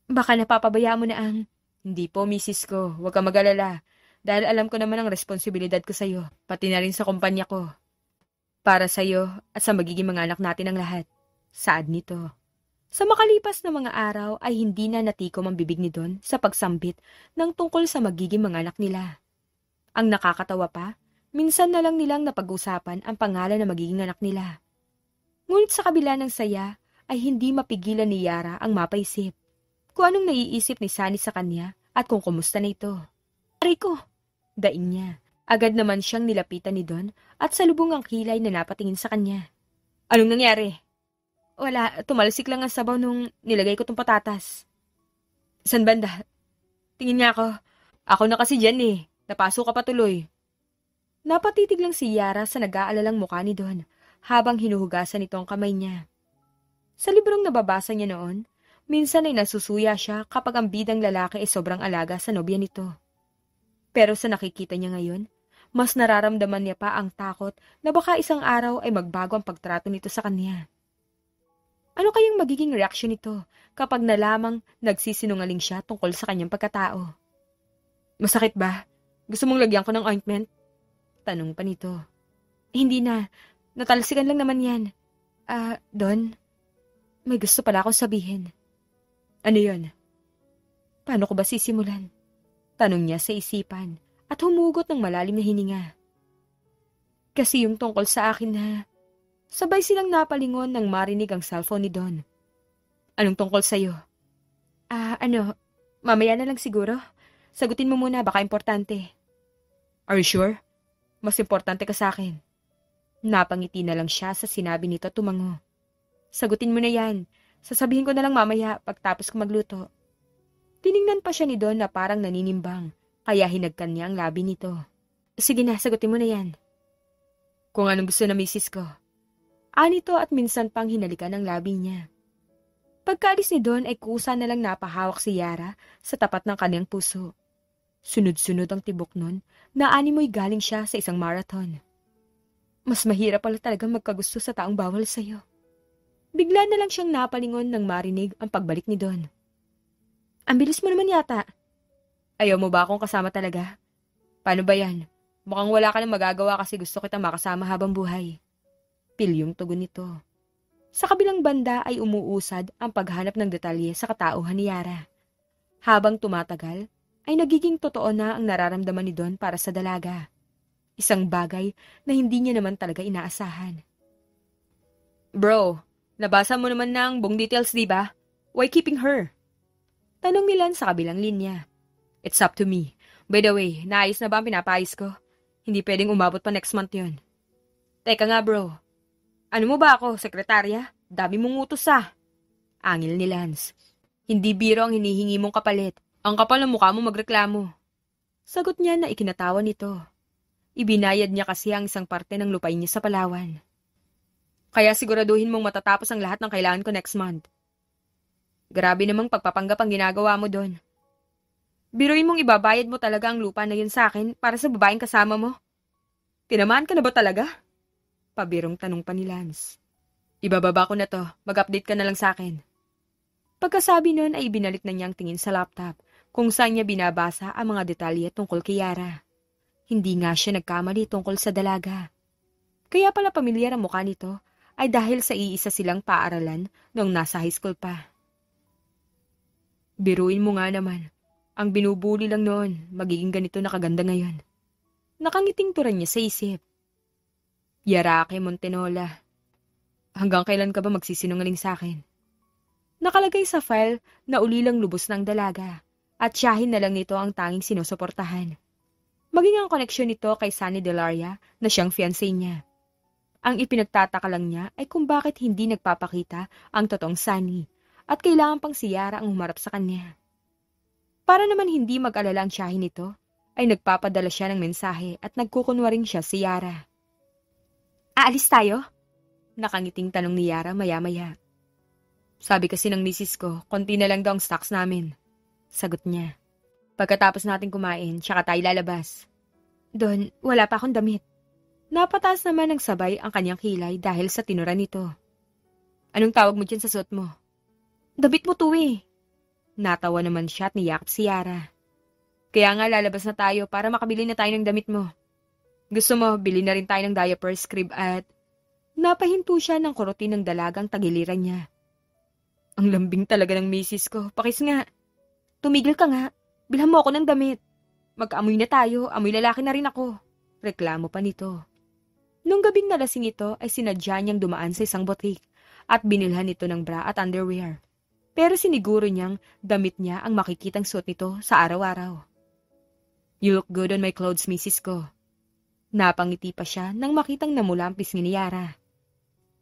Baka napapabaya mo na ang, hindi po misis ko, huwag ka mag-alala. Dahil alam ko naman ang responsibilidad ko sa'yo, pati na rin sa kumpanya ko. Para sa'yo at sa magiging mga anak natin ang lahat. Saad nito. Sa makalipas na mga araw ay hindi na natikom ang bibig ni Don sa pagsambit ng tungkol sa magiging mga anak nila. Ang nakakatawa pa, minsan na lang nilang napag-usapan ang pangalan na magiging anak nila. Ngunit sa kabila ng saya ay hindi mapigilan ni Yara ang mapaisip kung anong naiisip ni Sunny sa kanya at kung kumusta na ito. Aray ko! Daing niya. Agad naman siyang nilapitan ni Don at salubong ang kilay na napatingin sa kanya. Anong nangyari? Wala, tumalsik lang ang sabaw nung nilagay ko tong patatas. San banda? Tingin niya ako. Ako na kasi dyan eh. Napasok ka pa tuloy. Napatitig lang si Yara sa nag-aalalang mukha ni Don habang hinuhugasan itong kamay niya. Sa librong nababasa niya noon, minsan ay nasusuya siya kapag ang bidang lalaki ay sobrang alaga sa nobya nito. Pero sa nakikita niya ngayon, mas nararamdaman niya pa ang takot na baka isang araw ay magbago ang pagtrato nito sa kanya. Ano kayang magiging reaksyon nito kapag nalamang nagsisinungaling siya tungkol sa kanyang pagkatao? Masakit ba? Gusto mong lagyan ko ng ointment? Tanong pa nito. Hindi na. Natalsikan lang naman yan. Don, may gusto pala akong sabihin. Ano yun? Paano ko ba sisimulan? Tanong niya sa isipan at humugot ng malalim na hininga. Kasi yung tungkol sa akin na sabay silang napalingon nang marinig ang cellphone ni Don. Anong tungkol sa'yo? Mamaya na lang siguro. Sagutin mo muna, baka importante. Are you sure? Mas importante ka sa akin. Napangiti na lang siya sa sinabi nito tumango. Sagutin mo na yan. Sasabihin ko na lang mamaya pagtapos ko magluto. Tiningnan pa siya ni Don na parang naninimbang, kaya hinagkan niya ang labi nito. Sige na, sagutin mo na yan. Kung anong gusto na misis ko. Anito at minsan pang hinalikan ang labi niya. Pagkaalis ni Don ay kusa na lang napahawak si Yara sa tapat ng kanyang puso. Sunod-sunod ang tibok nun na animoy galing siya sa isang marathon. Mas mahirap pala talagang magkagusto sa taong bawal sa'yo. Bigla na lang siyang napalingon nang marinig ang pagbalik ni Don. Ang bilis mo naman yata. Ayaw mo ba akong kasama talaga? Paano ba yan? Mukhang wala ka nang magagawa kasi gusto kitang makasama habang buhay. Pilyong tugon nito. Sa kabilang banda ay umuusad ang paghanap ng detalye sa katauhan ni Yara. Habang tumatagal, ay nagiging totoo na ang nararamdaman ni Don para sa dalaga. Isang bagay na hindi niya naman talaga inaasahan. Bro, nabasa mo naman na ang buong details, di ba? Why keeping her? Tanong nila sa kabilang linya. It's up to me. By the way, naayos na ba ang pinapayos ko? Hindi pwedeng umabot pa next month yon. Teka nga bro, ano mo ba ako, sekretarya? Dami mong utos Angil ni Lance. Hindi biro ang hinihingi mong kapalit. Ang kapal ng mukha mo magreklamo. Sagot niya na ikinatawa nito. Ibinayad niya kasi ang isang parte ng lupain niya sa Palawan. Kaya siguraduhin mong matatapos ang lahat ng kailangan ko next month. Grabe namang pagpapanggap ang ginagawa mo doon. Biruin mong ibabayad mo talaga ang lupa na yun sa akin para sa babaeng kasama mo. Tinamaan ka na ba talaga? Pabirong tanong pa ni Lance. Ibababa ko na to. Mag-update ka na lang sa akin. Pagkasabi nun ay ibinalik na niyang tingin sa laptop kung saan niya binabasa ang mga detalye tungkol kay Yara. Hindi nga siya nagkamali tungkol sa dalaga. Kaya pala pamilyar ang mukha nito ay dahil sa iisa silang paaralan noong nasa high school pa. Biruin mo nga naman. Ang binubuli lang noon, magiging ganito na kaganda ngayon. Nakangiting turan niya sa isip. Yarake Montenola. Hanggang kailan ka ba magsisinungaling sa akin? Nakalagay sa file na ulilang lubos ng dalaga at siyahin na lang nito ang tanging sinusuportahan. Maging ang koneksyon nito kay Sunny Delaria na siyang fiancé niya. Ang ipinagtataka lang niya ay kung bakit hindi nagpapakita ang totoong Sunny at kailangan pang si Yara ang humarap sa kanya. Para naman hindi mag-alala ang siyahin nito, ay nagpapadala siya ng mensahe at nagkukunwaring siya si Yara. Aalis tayo? Nakangiting tanong ni Yara maya-maya. Sabi kasi ng misis ko, konti na lang daw ang stocks namin. Sagot niya. Pagkatapos natin kumain, tsaka tayo lalabas. Don, wala pa akong damit. Napataas naman ng sabay ang kanyang kilay dahil sa tinura nito. Anong tawag mo dyan sa suot mo? Damit mo to eh. Natawa naman siya at niyakap si Yara. Kaya nga lalabas na tayo para makabili na tayo ng damit mo. Gusto mo, bili na rin tayo ng diaper, crib at... Napahinto siya ng kurutin ng dalagang tagiliran niya. Ang lambing talaga ng misis ko. Pakis nga. Tumigil ka nga. Bilhan mo ako ng damit. Mag-amoy na tayo. Amoy lalaki na rin ako. Reklamo pa nito. Nung gabing nalasing ito ay sinadya niyang dumaan sa isang botik at binilhan nito ng bra at underwear. Pero siniguro niyang damit niya ang makikitang suot nito sa araw-araw. You look good on my clothes, misis ko. Napangiti pa siya nang makitang namula ang pisngi ni Yara.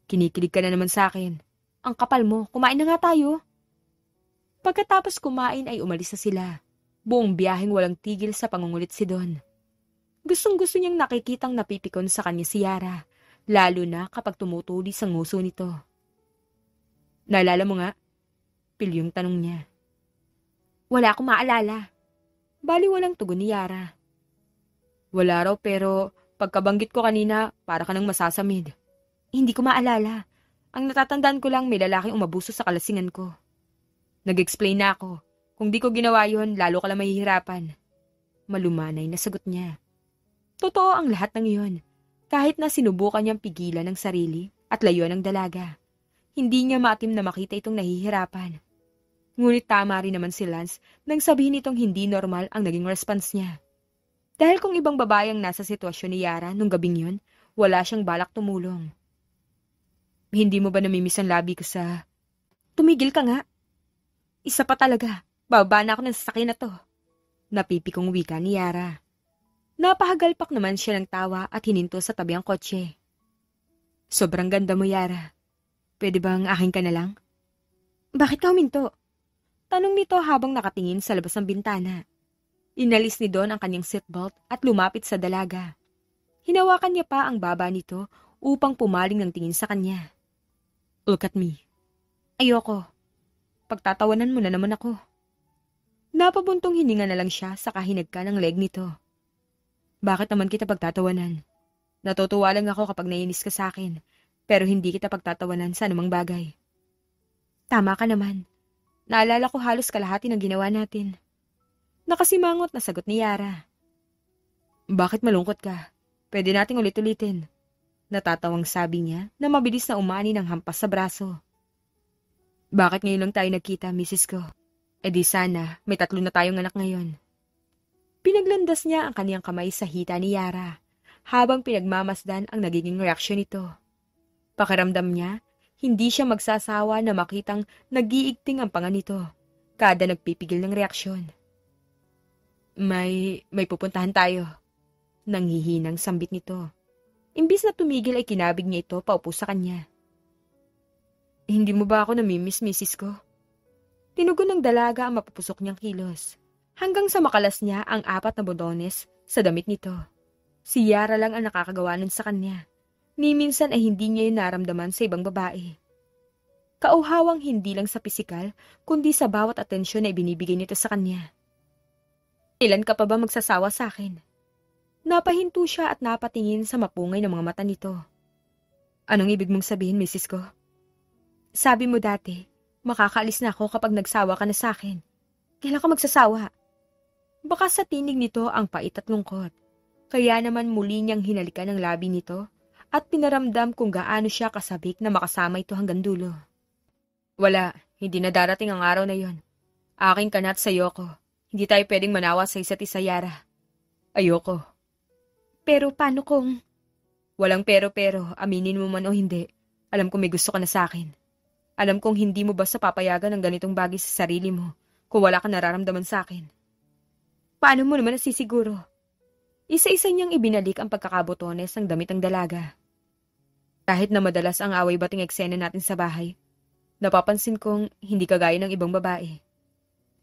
Kinikilig ka na naman sa akin. Ang kapal mo, kumain na nga tayo. Pagkatapos kumain ay umalis na sila. Buong biyaheng walang tigil sa pangungulit si Don. Gustong-gusto niyang nakikitang napipikon sa kanya si Yara, lalo na kapag tumutulis ang nguso nito. Naalala mo nga? Pilyong tanong niya. Wala akong maalala. Bali walang tugon ni Yara. Wala raw pero pagkabanggit ko kanina, para ka nang masasamid. Hindi ko maalala. Ang natatandaan ko lang may lalaking umabuso sa kalasingan ko. Nag-explain na ako. Kung di ko ginawa yun, lalo ka lang mahihirapan. Malumanay na sagot niya. Totoo ang lahat ng iyon. Kahit na sinubukan niyang pigilan ang sarili at layuan ang dalaga. Hindi niya maatim na makita itong nahihirapan. Ngunit tama rin naman si Lance nang sabihin itong hindi normal ang naging response niya. Dahil kung ibang babae ang nasa sitwasyon ni Yara nung gabing yun, wala siyang balak tumulong. Hindi mo ba namimiss ang labi ko sa... Tumigil ka nga. Isa pa talaga. Bababa na ako ng sasakyan na to. Napipikong wika ni Yara. Napahagalpak naman siya ng tawa at hininto sa tabi ang kotse. Sobrang ganda mo, Yara. Pwede bang akin ka na lang? Bakit ka huminto? Tanong nito habang nakatingin sa labas ng bintana. Inalis ni Don ang kanyang seatbelt at lumapit sa dalaga. Hinawakan niya pa ang baba nito upang pumaling ng tingin sa kanya. Look at me. Ayoko. Pagtatawanan mo na naman ako. Napabuntong hininga na lang siya sa kahinagka ng leg nito. Bakit naman kita pagtatawanan? Natutuwa lang ako kapag nainis ka sa akin, pero hindi kita pagtatawanan sa anumang bagay. Tama ka naman. Naalala ko halos kalahati ng ginawa natin. Nakasimangot na sagot ni Yara. Bakit malungkot ka? Pwede nating ulit-ulitin. Natatawang sabi niya na mabilis na umani ng hampas sa braso. Bakit ngayon lang tayo nagkita, misis ko? E di sana, may 3 na tayong anak ngayon. Pinaglandas niya ang kaniyang kamay sa hita ni Yara, habang pinagmamasdan ang nagiging reaksyon nito. Pakiramdam niya, hindi siya magsasawa na makitang nag-iigting ang panga nito, kada nagpipigil ng reaksyon. May pupuntahan tayo. Nanghihinang sambit nito. Imbis na tumigil ay kinabig niya ito paupo sa kanya. Hindi mo ba ako namimiss, misis ko? Tinugon ng dalaga ang mapupusok niyang kilos, hanggang sa makalas niya ang 4 na botones sa damit nito. Si Yara lang ang nakakagawa nun sa kanya. Ni minsan ay hindi niya yun naramdaman sa ibang babae. Kauhawang hindi lang sa pisikal, kundi sa bawat atensyon na ibinibigay nito sa kanya. Ilan ka pa ba magsasawa sa akin? Napahinto siya at napatingin sa mapungay ng mga mata nito. Anong ibig mong sabihin, misis ko? Sabi mo dati, makakaalis na ako kapag nagsawa ka na sa akin. Kailan ka magsasawa? Baka sa tinig nito ang pait at lungkot. Kaya naman muli niyang hinalikan ang labi nito at pinaramdam kung gaano siya kasabik na makasama ito hanggang dulo. Wala, hindi na darating ang araw na yon. Aking ka na at sa'yo ko. Hindi tayo pwedeng manawa sa isa't isa, Yara. Ayoko. Pero paano kung... Walang pero, aminin mo man o hindi. Alam kong may gusto ka na sa akin. Alam kong hindi mo basta papayagan ng ganitong bagay sa sarili mo kung wala ka nararamdaman sa akin. Paano mo naman nasisiguro? Isa-isa niyang ibinalik ang pagkakabotones ng damit ng dalaga. Kahit na madalas ang away-bating eksena natin sa bahay, napapansin kong hindi kagaya ng ibang babae.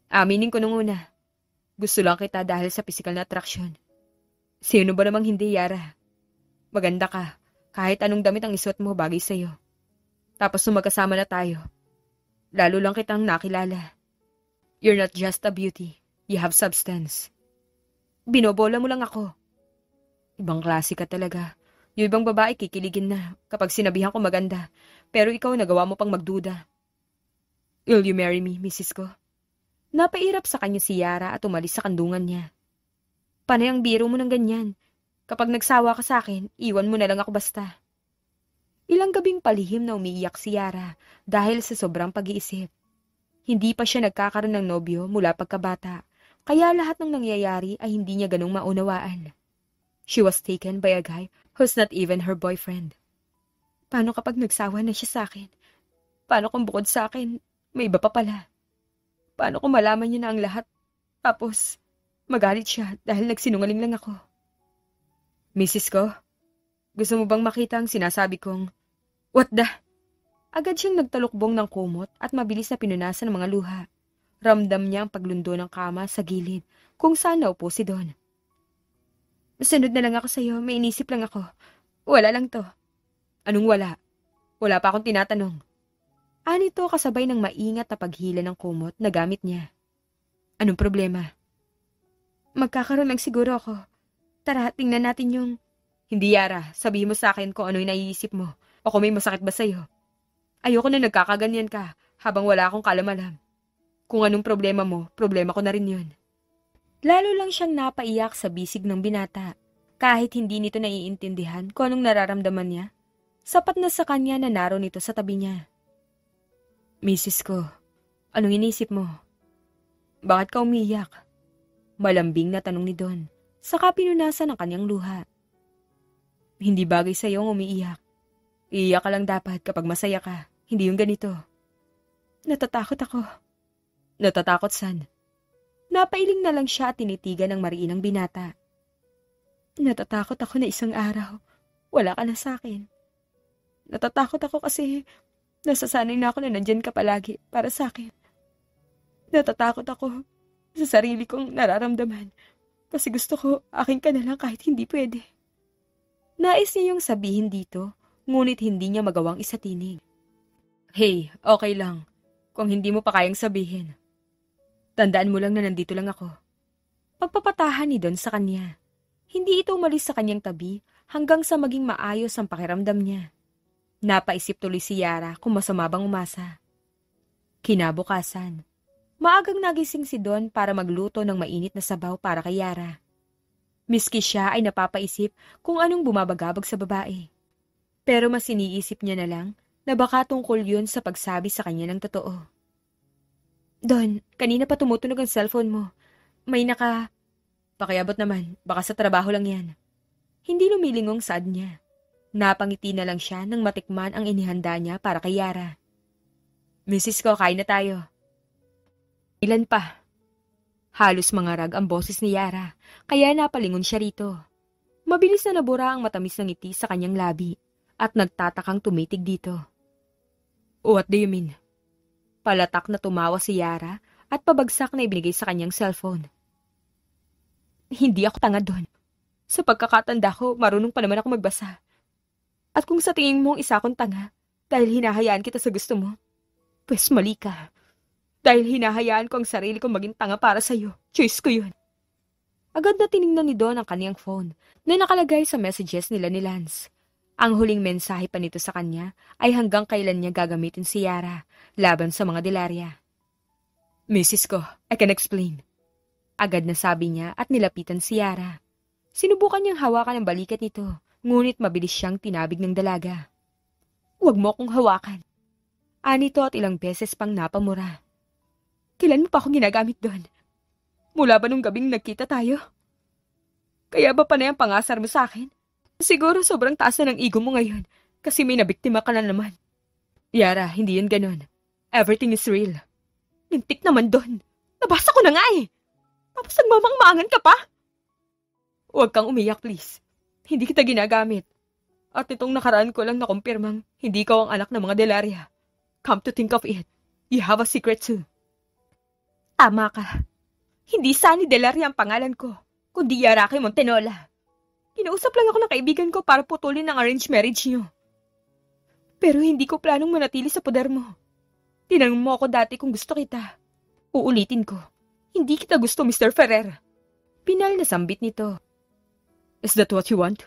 Aminin ko nung una, gusto lang kita dahil sa pisikal na atraksyon. Sino ba namang hindi, Yara? Maganda ka, kahit anong damit ang isuot mo bagay sa'yo. Tapos nung magkasama na tayo, lalo lang kitang nakilala. You're not just a beauty, you have substance. Binobola mo lang ako. Ibang klase ka talaga. Yung ibang babae kikiligin na kapag sinabihan ko maganda, pero ikaw nagawa mo pang magduda. Will you marry me, misis ko? Napairap sa kanya si Yara at umalis sa kandungan niya. Panay ang biro mo ng ganyan. Kapag nagsawa ka sa akin, iwan mo na lang ako basta. Ilang gabing palihim na umiiyak si Yara dahil sa sobrang pag-iisip. Hindi pa siya nagkakaroon ng nobyo mula pagkabata, kaya lahat ng nangyayari ay hindi niya ganong maunawaan. She was taken by a guy who's not even her boyfriend. Paano kapag nagsawa na siya sa akin? Paano kung bukod sa akin, may iba pa pala? Paano kung malaman niya na ang lahat, tapos magalit siya dahil nagsinungaling lang ako? Misis ko, gusto mo bang makita ang sinasabi kong What the? Agad siyang nagtalukbong ng kumot at mabilis na pinunasan ng mga luha. Ramdam niya ang paglundo ng kama sa gilid kung saan naupo si Don. Sunod na lang ako sa'yo, may inisip lang ako. Wala lang to. Anong wala? Wala pa akong tinatanong. Anito kasabay ng maingat na paghila ng kumot na gamit niya. Anong problema? Magkakaroon lang siguro ako. Tara, tingnan natin yung... Hindi, Yara. Sabihin mo sa akin kung ano yung naiisip mo o kung may masakit ba sa'yo. Ayoko na nagkakaganyan ka habang wala akong kalamalam. Kung anong problema mo, problema ko na rin yun. Lalo lang siyang napaiyak sa bisig ng binata. Kahit hindi nito naiintindihan kung anong nararamdaman niya, sapat na sa kanya na naroon nito sa tabi niya. Misis ko, anong inisip mo? Bakit ka umiyak? Malambing na tanong ni Don, saka pinunasan ang kanyang luha. Hindi bagay sa'yo ang umiiyak. Iiyak ka lang dapat kapag masaya ka, hindi yung ganito. Natatakot ako. Natatakot saan? Napailing na lang siya at tinitigan ng mariinang binata. Natatakot ako na isang araw, wala ka na sa akin. Natatakot ako kasi nasasanay na ako na nandyan ka palagi para sa akin. Natatakot ako sa sarili kong nararamdaman kasi gusto ko akin ka na lang kahit hindi pwede. Nais niya yung sabihin dito, ngunit hindi niya magawang isatinig. Hey, okay lang. Kung hindi mo pa kayang sabihin. Tandaan mo lang na nandito lang ako. Pagpapatahan ni Don sa kanya. Hindi ito umalis sa kanyang tabi hanggang sa maging maayos ang pakiramdam niya. Napaisip tuloy si Yara kung masama bang umasa. Kinabukasan, maagang nagising si Don para magluto ng mainit na sabaw para kay Yara. Miski siya ay napapaisip kung anong bumabagabag sa babae. Pero mas iniisip niya na lang na baka tungkol yun sa pagsabi sa kanya ng totoo. Don, kanina pa tumutunog ang cellphone mo. May Pakiabot naman, baka sa trabaho lang yan. Hindi lumilingong saad niya. Napangiti na lang siya nang matikman ang inihanda niya para kay Yara. Misis ko, kain na tayo. Ilan pa? Halos mangarag ang boses ni Yara, kaya napalingon siya rito. Mabilis na nabura ang matamis na ngiti sa kanyang labi at nagtatakang tumitig dito. What do you mean? Palatak na tumawa si Yara at pabagsak na ibinigay sa kanyang cellphone. Hindi ako tanga doon. Sa pagkakatanda ko, marunong pa naman ako magbasa. At kung sa tingin mong isa akong tanga, dahil hinahayaan kita sa gusto mo, pues mali ka. Dahil hinahayaan ko ang sarili kong maging tanga para sa'yo. Choice ko yun. Agad na tinignan ni Don ang kaniyang phone na nakalagay sa messages nila ni Lance. Ang huling mensahe pa nito sa kanya ay hanggang kailan niya gagamitin si Yara laban sa mga dilarya. Mrs. ko, I can explain. Agad na sabi niya at nilapitan si Yara. Sinubukan niyang hawakan ang balikat nito, ngunit mabilis siyang tinabig ng dalaga. Huwag mo akong hawakan. Anito at ilang beses pang napamura. Kailan mo pa akong ginagamit doon? Mula ba nung gabing nagkita tayo? Kaya ba panay ang pangasar mo sa akin? Siguro sobrang taas na ng ego mo ngayon kasi may nabiktima ka na naman. Yara, hindi yun ganun. Everything is real. Lintik naman doon. Nabasa ko na nga eh. Tapos nagmamangmangan ka pa? Huwag kang umiyak, please. Hindi kita ginagamit. At itong nakaraan ko lang nakumpirmang hindi ka ang anak ng mga Delaria. Come to think of it, you have a secret too. Tama ka. Hindi Sunny Delaria ang pangalan ko, kundi Yaraki Montenola. Kinausap lang ako ng kaibigan ko para putulin ang arranged marriage niyo. Pero hindi ko planong manatili sa poder mo. Tinanong mo ako dati kung gusto kita. Uulitin ko. Hindi kita gusto, Mr. Ferrer. Pinal na sambit nito. Is that what you want?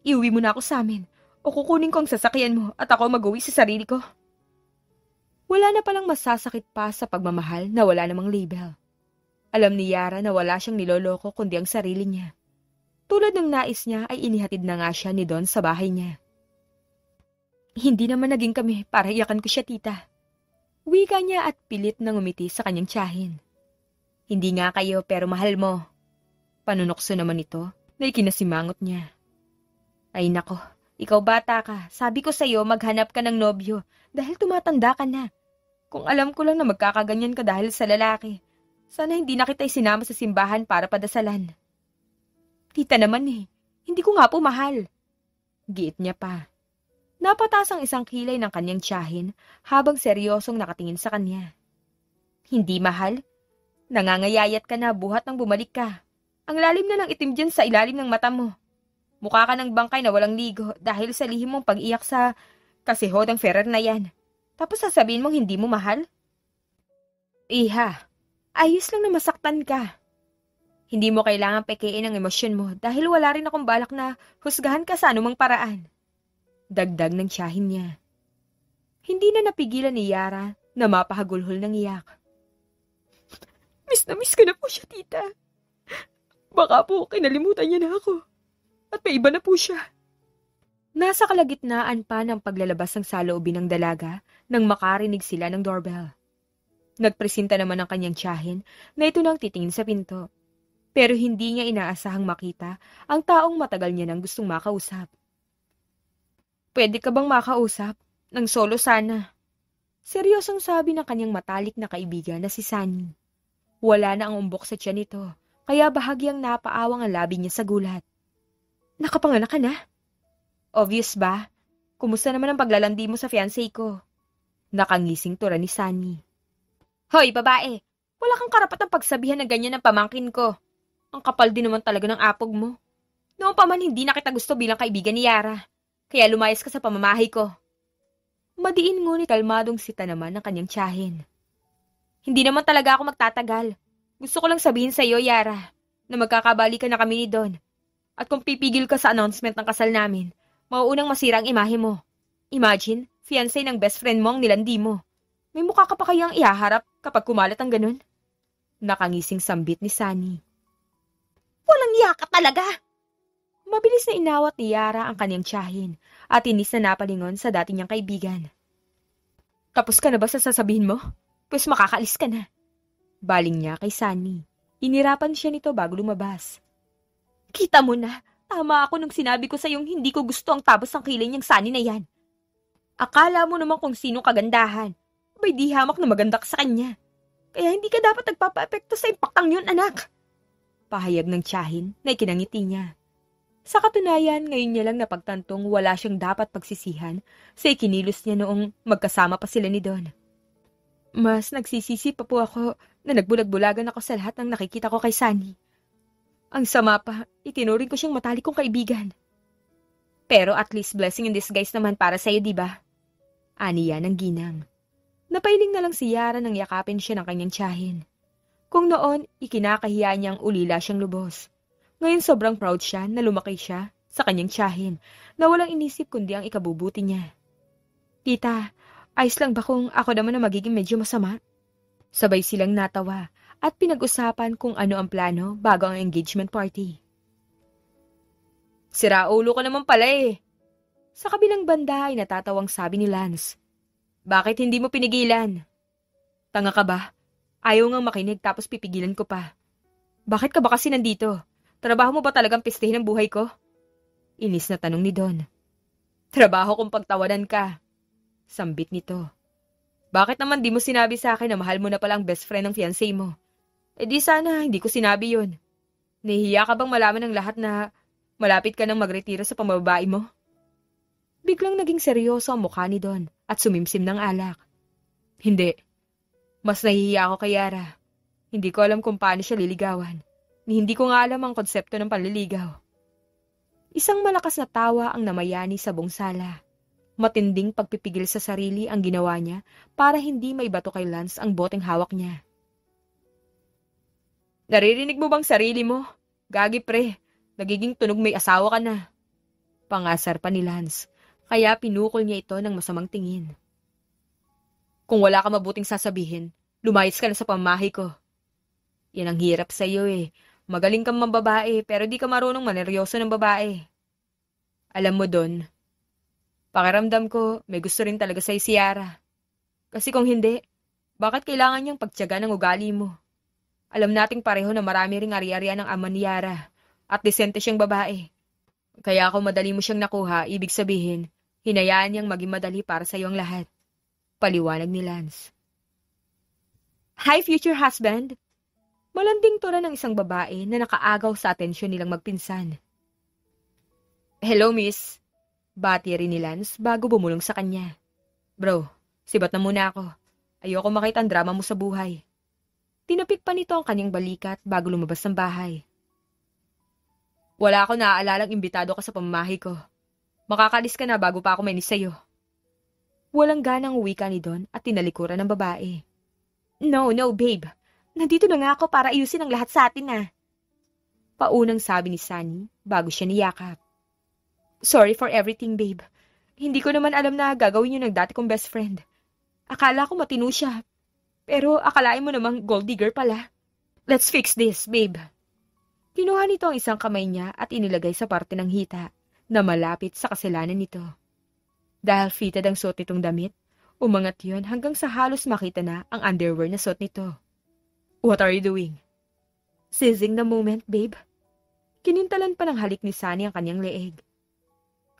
Iuwi mo na ako sa amin o kukunin ko ang sasakyan mo at ako mag-uwi sa sarili ko. Wala na palang masasakit pa sa pagmamahal na wala namang label. Alam ni Yara na wala siyang niloloko kundi ang sarili niya. Tulad ng nais niya ay inihatid na nga siya ni Don sa bahay niya. Hindi naman naging kami para iyakan ko siya, tita. Wika niya at pilit na ngumiti sa kanyang tiyahin. Hindi nga kayo pero mahal mo. Panunokso naman ito na ikinasimangot niya. Ay nako, ikaw bata ka. Sabi ko sa'yo maghanap ka ng nobyo dahil tumatanda ka na. Kung alam ko lang na magkakaganyan ka dahil sa lalaki, sana hindi na kita isinama sa simbahan para padasalan. Tita naman eh, hindi ko nga po mahal. Giit niya pa. Napatas ang isang kilay ng kanyang tiyahin habang seryosong nakatingin sa kanya. Hindi mahal? Nangangayayat ka na buhat nang bumalik ka. Ang lalim na ng itim dyan sa ilalim ng mata mo. Mukha ka ng bangkay na walang ligo dahil sa lihim mong pag-iyak sa kasihodang Ferrer na yan. Tapos sasabihin mong hindi mo mahal? Iha, ayos lang na masaktan ka. Hindi mo kailangan pekein ang emosyon mo dahil wala rin akong balak na husgahan ka sa anumang paraan. Dagdag ng tiyahin niya. Hindi na napigilan ni Yara na mapahagulhol ng iyak. Miss na miss ko na po siya, tita. Baka po kinalimutan niya na ako. At may iba na po siya. Nasa kalagitnaan pa ng paglalabas ng saloobin ng dalaga nang makarinig sila ng doorbell. Nagpresenta naman ang kanyang tiyahin na ito nang titingin sa pinto. Pero hindi niya inaasahang makita ang taong matagal niya nang gustong makausap. Pwede ka bang makausap? Nang solo sana. Seryosong sabi ng kanyang matalik na kaibigan na si Sunny. Wala na ang umbok sa tiyan nito, kaya bahagyang napaawang ang labi niya sa gulat. Nakapanganak ka na? Obvious ba? Kumusta naman ang paglalandi mo sa fiancé ko? Nakangising tura ni Sunny. Hoy, babae! Wala kang karapatang pagsabihan ng ganyan ng pamangkin ko. Ang kapal din naman talaga ng apog mo. Noon pa man hindi na kita gusto bilang kaibigan ni Yara. Kaya lumayas ka sa pamamahay ko. Madiin ngunit kalmadong sita naman ng kanyang tiyahin. Hindi naman talaga ako magtatagal. Gusto ko lang sabihin sa iyo, Yara, na magkakabalikan na kami ni Don. At kung pipigil ka sa announcement ng kasal namin, mauunang masira ang imahe mo. Imagine, fiancé ng best friend mo ang nilandi mo. May mukha ka pa kayang ihaharap kapag kumalat ang ganun? Nakangising sambit ni Sunny. Walang iya ka talaga! Mabilis na inawat ni Yara ang kanyang tiyahin at inis na napalingon sa dati niyang kaibigan. Tapos ka na ba sa sasabihin mo? Pues makakaalis ka na. Baling niya kay Sunny. Inirapan siya nito bago lumabas. Kita mo na, tama ako nung sinabi ko sa iyong hindi ko gusto ang tabas ng kilay niyang Sunny na yan. Akala mo naman kung sinong kagandahan. Abay di hamak na maganda ka sa kanya. Kaya hindi ka dapat nagpapa-epekto sa impaktang yun, anak. Pahayag ng tiyahin na ikinangiti niya. Sa katunayan, ngayon niya lang napagtantong wala siyang dapat pagsisihan sa ikinilos niya noong magkasama pa sila ni Don. Mas nagsisisi pa po ako na nagbulag-bulagan ako sa lahat ng nakikita ko kay Sunny. Ang sama pa, itinuring ko siyang matalik kong kaibigan. Pero at least blessing in disguise naman para sa'yo, diba? Aniya ng ginang. Napailing na lang si Yara nang yakapin siya ng kanyang tiyahin. Kung noon, ikinakahiya niyang ulila siyang lubos. Ngayon sobrang proud siya na lumaki siya sa kanyang tiyahin na walang inisip kundi ang ikabubuti niya. Tita, ayos lang ba kung ako naman na magiging medyo masama? Sabay silang natawa at pinag-usapan kung ano ang plano bago ang engagement party. Siraulo ka naman pala eh. Sa kabilang banda ay natatawang sabi ni Lance. Bakit hindi mo pinigilan? Tanga ka ba? Ayaw ngang makinig tapos pipigilan ko pa. Bakit ka ba kasi nandito? Trabaho mo ba talagang pistihin ang buhay ko? Inis na tanong ni Don. Trabaho kung pagtawanan ka. Sambit nito. Bakit naman di mo sinabi sa akin na mahal mo na pala ang best friend ng fiancé mo? Eh di sana hindi ko sinabi yun. Nahihiya ka bang malaman ng lahat na malapit ka nang magretiro sa pambabae mo? Biglang naging seryoso ang mukha ni Don at sumimsim ng alak. Hindi. Mas nahihiya ako kay Yara. Hindi ko alam kung paano siya liligawan. Ni hindi ko nga alam ang konsepto ng panliligaw. Isang malakas na tawa ang namayani sa buong sala. Matinding pagpipigil sa sarili ang ginawa niya para hindi maibato kay Lance ang boteng hawak niya. Naririnig mo bang sarili mo? Gagi pre, nagiging tunog may asawa ka na. Pangasar pa ni Lance, kaya pinukol niya ito ng masamang tingin. Kung wala ka mabuting sasabihin, lumayas ka na sa pamamahay ko. Yan ang hirap sa iyo eh. Magaling kang mambabae pero di ka marunong maneryoso ng babae. Alam mo Don, pakiramdam ko may gusto rin talaga sa'yo si Yara. Kasi kung hindi, bakit kailangan niyang pagtiyaga ng ugali mo? Alam nating pareho na marami ring ari-arian ng ama ni Yara at disente siyang babae. Kaya kung madali mo siyang nakuha, ibig sabihin, hinayaan niyang maging madali para sa iyo ang lahat. Paliwanag ni Lance. Hi, future husband! Malanding tura ng isang babae na nakaagaw sa atensyon nilang magpinsan. Hello, miss. Bati rin ni Lance bago bumulong sa kanya. Bro, sibat na muna ako. Ayoko makita ang drama mo sa buhay. Tinapik pa nito ang kanyang balikat bago lumabas ng bahay. Wala ako naaalalang imbitado ka sa pamamahay ko. Makakalis ka na bago pa ako mainis sa'yo. Walang ganang wika ni Don at tinalikuran ng babae. No, babe. Nandito na nga ako para ayusin ang lahat sa atin Paunang sabi ni Sunny bago siya niyakap. Sorry for everything, babe. Hindi ko naman alam na gagawin yun ng dati kong best friend. Akala ko matino siya. Pero akalain mo namang gold digger pala. Let's fix this, babe. Kinuha nito ang isang kamay niya at inilagay sa parte ng hita na malapit sa kasalanan nito. Dahil fitted ang suot nitong damit, umangat yun hanggang sa halos makita na ang underwear na suot nito. What are you doing? Seizing the moment, babe. Kinintalan pa ng halik ni Sunny ang kanyang leeg.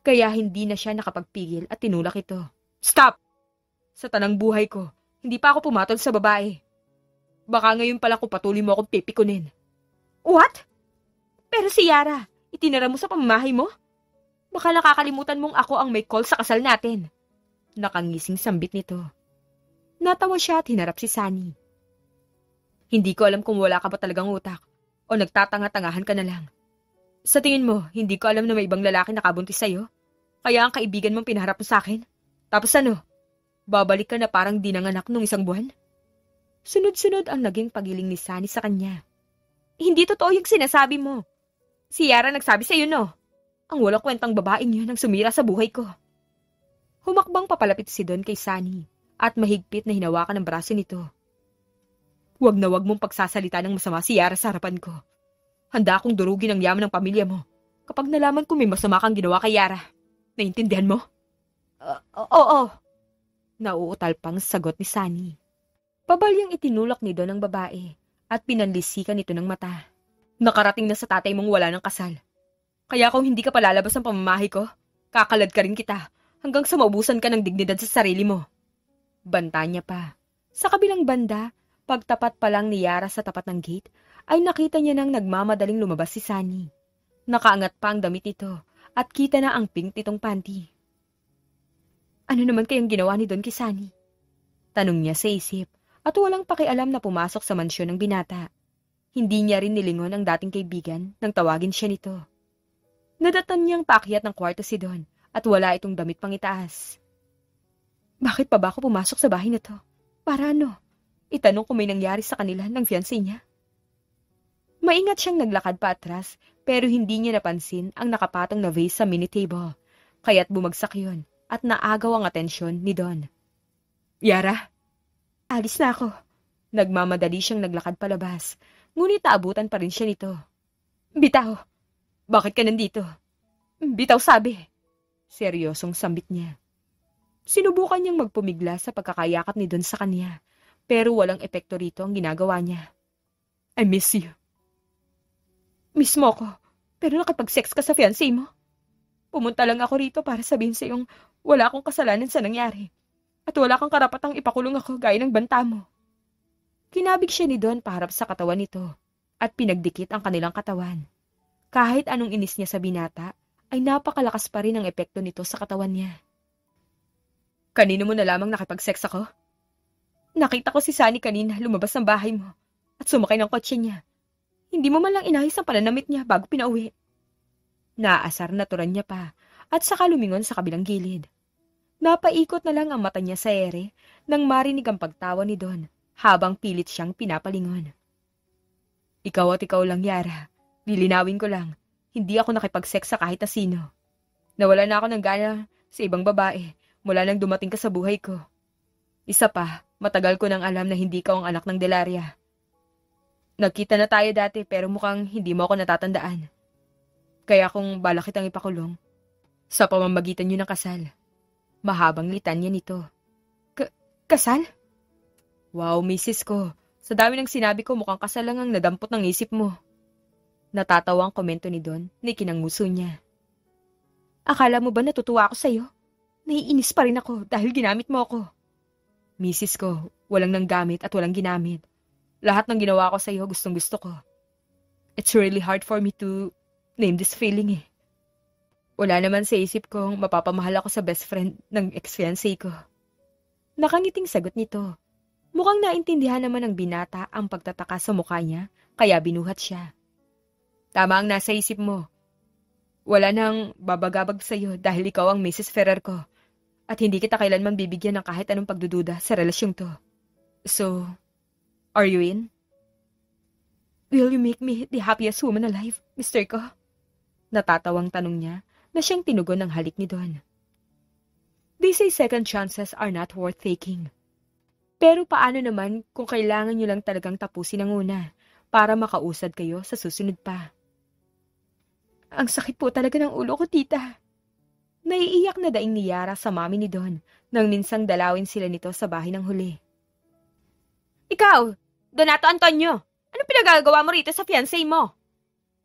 Kaya hindi na siya nakapagpigil at tinulak ito. Stop! Sa tanang buhay ko, hindi pa ako pumatol sa babae. Baka ngayon pala kung patuloy mo akong pipikunin. What? Pero si Yara, itinira mo sa pamamahay mo? Baka nakakalimutan mong ako ang may call sa kasal natin. Nakangising sambit nito. Natawa siya at hinarap si Sunny. Hindi ko alam kung wala ka ba talagang utak o nagtatanga-tangahan ka na lang. Sa tingin mo, hindi ko alam na may ibang lalaki nakabuntis sa'yo? Kaya ang kaibigan mong pinaharap mo sa akin? Tapos ano? Babalik ka na parang di nanganak nung isang buwan? Sunod-sunod ang naging pagiling ni Sunny sa kanya. Hindi totoo yung sinasabi mo. Si Yara nagsabi sa'yo, no? Ang walang kwentang babaeng yun ang sumira sa buhay ko. Humakbang papalapit si Don kay Sunny at mahigpit na hinawakan ang braso nito. Huwag na huwag mong pagsasalita ng masama si Yara sa harapan ko. Handa akong durugin ang yaman ng pamilya mo kapag nalaman ko may masama kang ginawa kay Yara. Naintindihan mo? Oo. Nauutal pang sagot ni Sunny. Pabalyang itinulak ni Don ang babae at pinanlisikan ito ng mata. Nakarating na sa tatay mong wala ng kasal. Kaya kung hindi ka palalabas ng pamamahay ko, kakalad ka rin kita hanggang sa maubusan ka ng dignidad sa sarili mo. Banta niya pa. Sa kabilang banda, pagtapat pa lang ni Yara sa tapat ng gate, ay nakita niya nang nagmamadaling lumabas si Sunny. Nakaangat pa ang damit nito at kita na ang pink nitong panty. Ano naman kayang ginawa ni Don kay Sunny? Tanong niya sa isip at walang pakialam na pumasok sa mansyon ng binata. Hindi niya rin nilingon ang dating kaibigan nang tawagin siya nito. Nadatan niyang paakyat ng kwarto si Don at wala itong damit pang itaas. Bakit pa ba ako pumasok sa bahay na to? Para ano? Itanong kung may nangyari sa kanila ng fiancé niya. Maingat siyang naglakad pa atras pero hindi niya napansin ang nakapatong na vase sa mini table. Kaya't bumagsak yun at naagaw ang atensyon ni Don. Yara? Alis na ako. Nagmamadali siyang naglakad palabas, ngunit naabutan pa rin siya nito. Bitaw! Bakit ka nandito? Bitaw sabi. Seryosong sambit niya. Sinubukan niyang magpumigla sa pagkakayakap ni Don sa kanya, pero walang epekto rito ang ginagawa niya. I miss you. Miss mo ko, pero nakipag-sex ka sa fiancé mo. Pumunta lang ako rito para sabihin sa iyong wala akong kasalanan sa nangyari. At wala kang karapatang ipakulong ako gaya ng banta mo. Kinabig siya ni Don paharap sa katawan nito at pinagdikit ang kanilang katawan. Kahit anong inis niya sa binata, ay napakalakas pa rin ang epekto nito sa katawan niya. Kanino mo na lamang nakipag-sex ako? Nakita ko si Sunny kanina lumabas ng bahay mo at sumakay ng kotse niya. Hindi mo man lang inayos ang pananamit niya bago pinauwi. Naaasar na turan niya pa at saka lumingon sa kabilang gilid. Napaikot na lang ang mata niya sa ere nang marinig ang pagtawa ni Don habang pilit siyang pinapalingon. Ikaw at ikaw lang, Yara. Lilinawin ko lang, hindi ako nakipag-sex sa kahit na sino. Nawala na ako ng gana sa ibang babae mula nang dumating ka sa buhay ko. Isa pa, matagal ko nang alam na hindi ka ang anak ng Delaria. Nagkita na tayo dati pero mukhang hindi mo ako natatandaan. Kaya kung balak kitang ipakulong, sa pamamagitan niyo ng kasal. Mahabang litanya nito. Kasal? Wow, misis ko. Sa dami ng sinabi ko, mukhang kasal lang ang nadampot ng isip mo. Natatawa ang komento ni Don na ikinanguso niya. Akala mo ba natutuwa ako sa'yo? Naiinis pa rin ako dahil ginamit mo ako. Misis ko, walang nanggamit at walang ginamit. Lahat ng ginawa ko sa'yo gustong gusto ko. It's really hard for me to name this feeling . Wala naman sa isip kong mapapamahal ako sa best friend ng ex-fiancé ko. Nakangiting sagot nito. Mukhang naintindihan naman ng binata ang pagtataka sa mukha niya, kaya binuhat siya. Tama ang nasa isip mo. Wala nang babagabag sa'yo dahil ikaw ang Mrs. Ferrer ko at hindi kita kailanman bibigyan ng kahit anong pagdududa sa relasyong to. So, are you in? Will you make me the happiest woman alive, Mr. Ko? Natatawang tanong niya na siyang tinugon ng halik ni Don. They say second chances are not worth taking. Pero paano naman kung kailangan niyo lang talagang tapusin ang una para makausad kayo sa susunod pa? Ang sakit po talaga ng ulo ko, tita. Naiiyak na daing ni Yara sa mami ni Don nang minsang dalawin sila nito sa bahay ng huli. Ikaw, Donato Antonio, ano pinagagawa mo rito sa fiancé mo?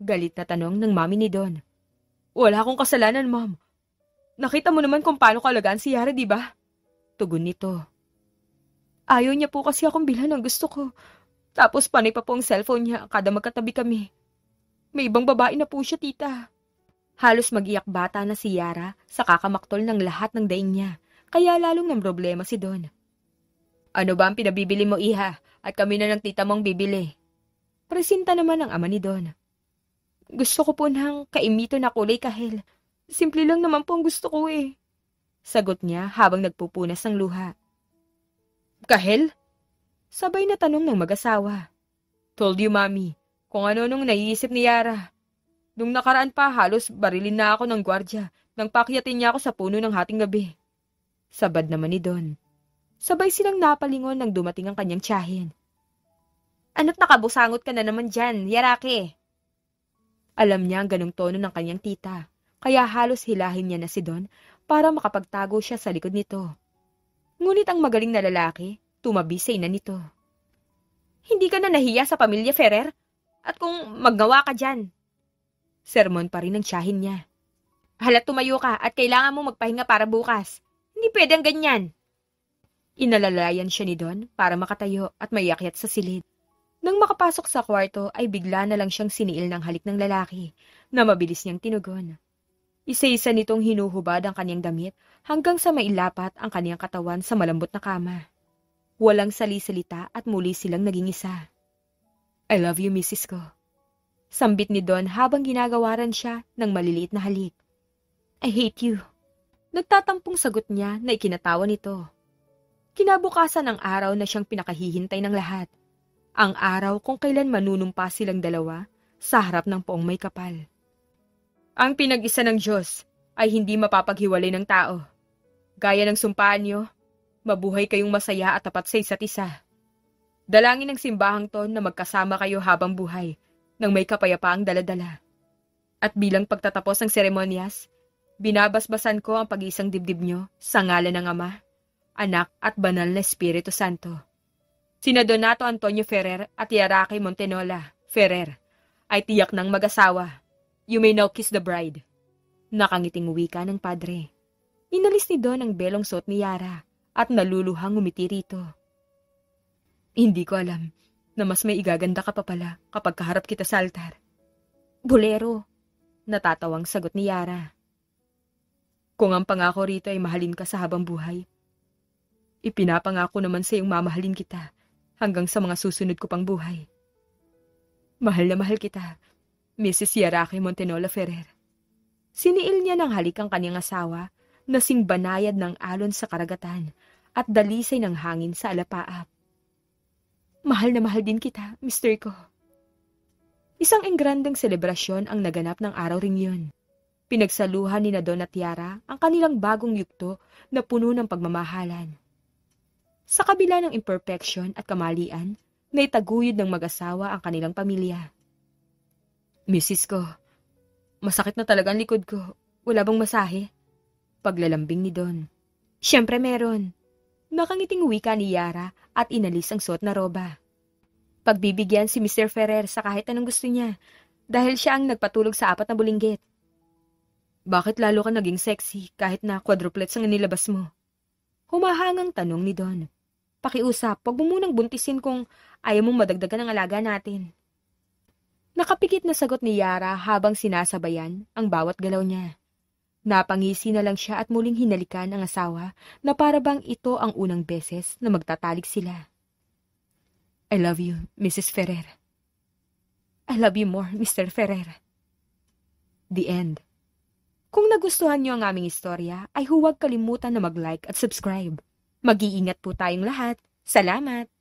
Galit na tanong ng mami ni Don. Wala akong kasalanan, ma'am. Nakita mo naman kung paano kalagaan si Yara, di ba? Tugon nito. Ayaw niya po kasi akong bilhan ng gusto ko. Tapos panay pa po ang cellphone niya kada magkatabi kami. May ibang babae na po siya, tita. Halos mag-iyak bata na si Yara sa kakamaktol ng lahat ng daing niya, kaya lalong ng problema si Don. Ano ba ang pinabibili mo, iha? At kami na ng tita mong bibili. Presinta naman ang ama ni Don. Gusto ko po ng kaimito na kulay kahel. Simple lang naman po ang gusto ko eh. Sagot niya habang nagpupunas ng luha. Kahel? Sabay na tanong ng mag-asawa. Told you, mami, kung ano nung naiisip ni Yara. Nung nakaraan pa, halos barilin na ako ng gwardya nang pakyatin niya ako sa puno ng hating gabi. Sabad naman ni Don. Sabay silang napalingon nang dumating ang kanyang tiyahin. Ano't nakabusangot ka na naman dyan, Yarake? Alam niya ang ganong tono ng kanyang tita, kaya halos hilahin niya na si Don para makapagtago siya sa likod nito. Ngunit ang magaling na lalaki, tumabi sa ina nito. Hindi ka na nahiya sa pamilya Ferrer? At kung maggawa ka dyan? Sermon pa rin ang tiyahin niya. Halat tumayo ka at kailangan mo magpahinga para bukas. Hindi pwede ang ganyan. Inalalayan siya ni Don para makatayo at mayakyat sa silid. Nang makapasok sa kwarto ay bigla na lang siyang siniil ng halik ng lalaki na mabilis niyang tinugon. Isa-isa nitong hinuhubad ang kanyang damit hanggang sa mailapat ang kanyang katawan sa malambot na kama. Walang sali-salita at muli silang naging isa. I love you, Mrs. Ko. Sambit ni Don habang ginagawaran siya ng maliliit na halik. I hate you. Nagtatampong sagot niya na ikinatawa nito. Kinabukasan ang araw na siyang pinakahihintay ng lahat. Ang araw kung kailan manunumpa silang dalawa sa harap ng poong may kapal. Ang pinag-isa ng Diyos ay hindi mapapaghiwalay ng tao. Gaya ng sumpaan niyo, mabuhay kayong masaya at tapat sa isa't isa. Dalangin ng simbahang to na magkasama kayo habang buhay nang may kapayapaang daladala. At bilang pagtatapos ng seremonyas, binabasbasan ko ang pag-iisang dibdib niyo sa ngalan ng Ama, Anak at Banal na Espiritu Santo. Sina Donato Antonio Ferrer at Yarake Montenola Ferrer ay tiyak ng mag-asawa. You may now kiss the bride. Nakangiting wika ng padre. Inalis ni Don ang belong suot ni Yara at naluluhang umiti rito. Hindi ko alam na mas may igaganda ka pa pala kapag kaharap kita sa altar. Bolero, natatawang sagot ni Yara. Kung ang pangako rito ay mahalin ka sa habang buhay, ipinapangako naman sa iyong mamahalin kita hanggang sa mga susunod ko pang buhay. Mahal na mahal kita, Mrs. Yarake Montenola Ferrer. Siniil niya ng halik ang kanyang asawa na singbanayad ng alon sa karagatan at dalisay ng hangin sa alapaap. Mahal na mahal din kita, Mr. Ko. Isang engrandeng selebrasyon ang naganap ng araw ring yun. Pinagsaluhan ni Don at Yara ang kanilang bagong yugto na puno ng pagmamahalan. Sa kabila ng imperfection at kamalian, naitaguyod ng mag-asawa ang kanilang pamilya. Mrs. Ko, masakit na talaga ang likod ko. Wala bang masahe? Paglalambing ni Don. Siyempre meron. Nakangiting wika ni Yara at inalis ang suot na roba. Pagbibigyan si Mr. Ferrer sa kahit anong gusto niya dahil siya ang nagpatulog sa 4 na bulinggit. Bakit lalo ka naging sexy kahit na quadruplets ang nilabas mo? Humahangang tanong ni Don. Pakiusap, wag mo munang buntisin kung ayaw mong madagdagan ang alaga natin. Nakapikit na sagot ni Yara habang sinasabayan ang bawat galaw niya. Napangisi na lang siya at muling hinalikan ang asawa na para bang ito ang unang beses na magtatalik sila. I love you, Mrs. Ferrer. I love you more, Mr. Ferrer. The end. Kung nagustuhan niyo ang aming istorya, ay huwag kalimutan na mag-like at subscribe. Mag-iingat po tayong lahat. Salamat!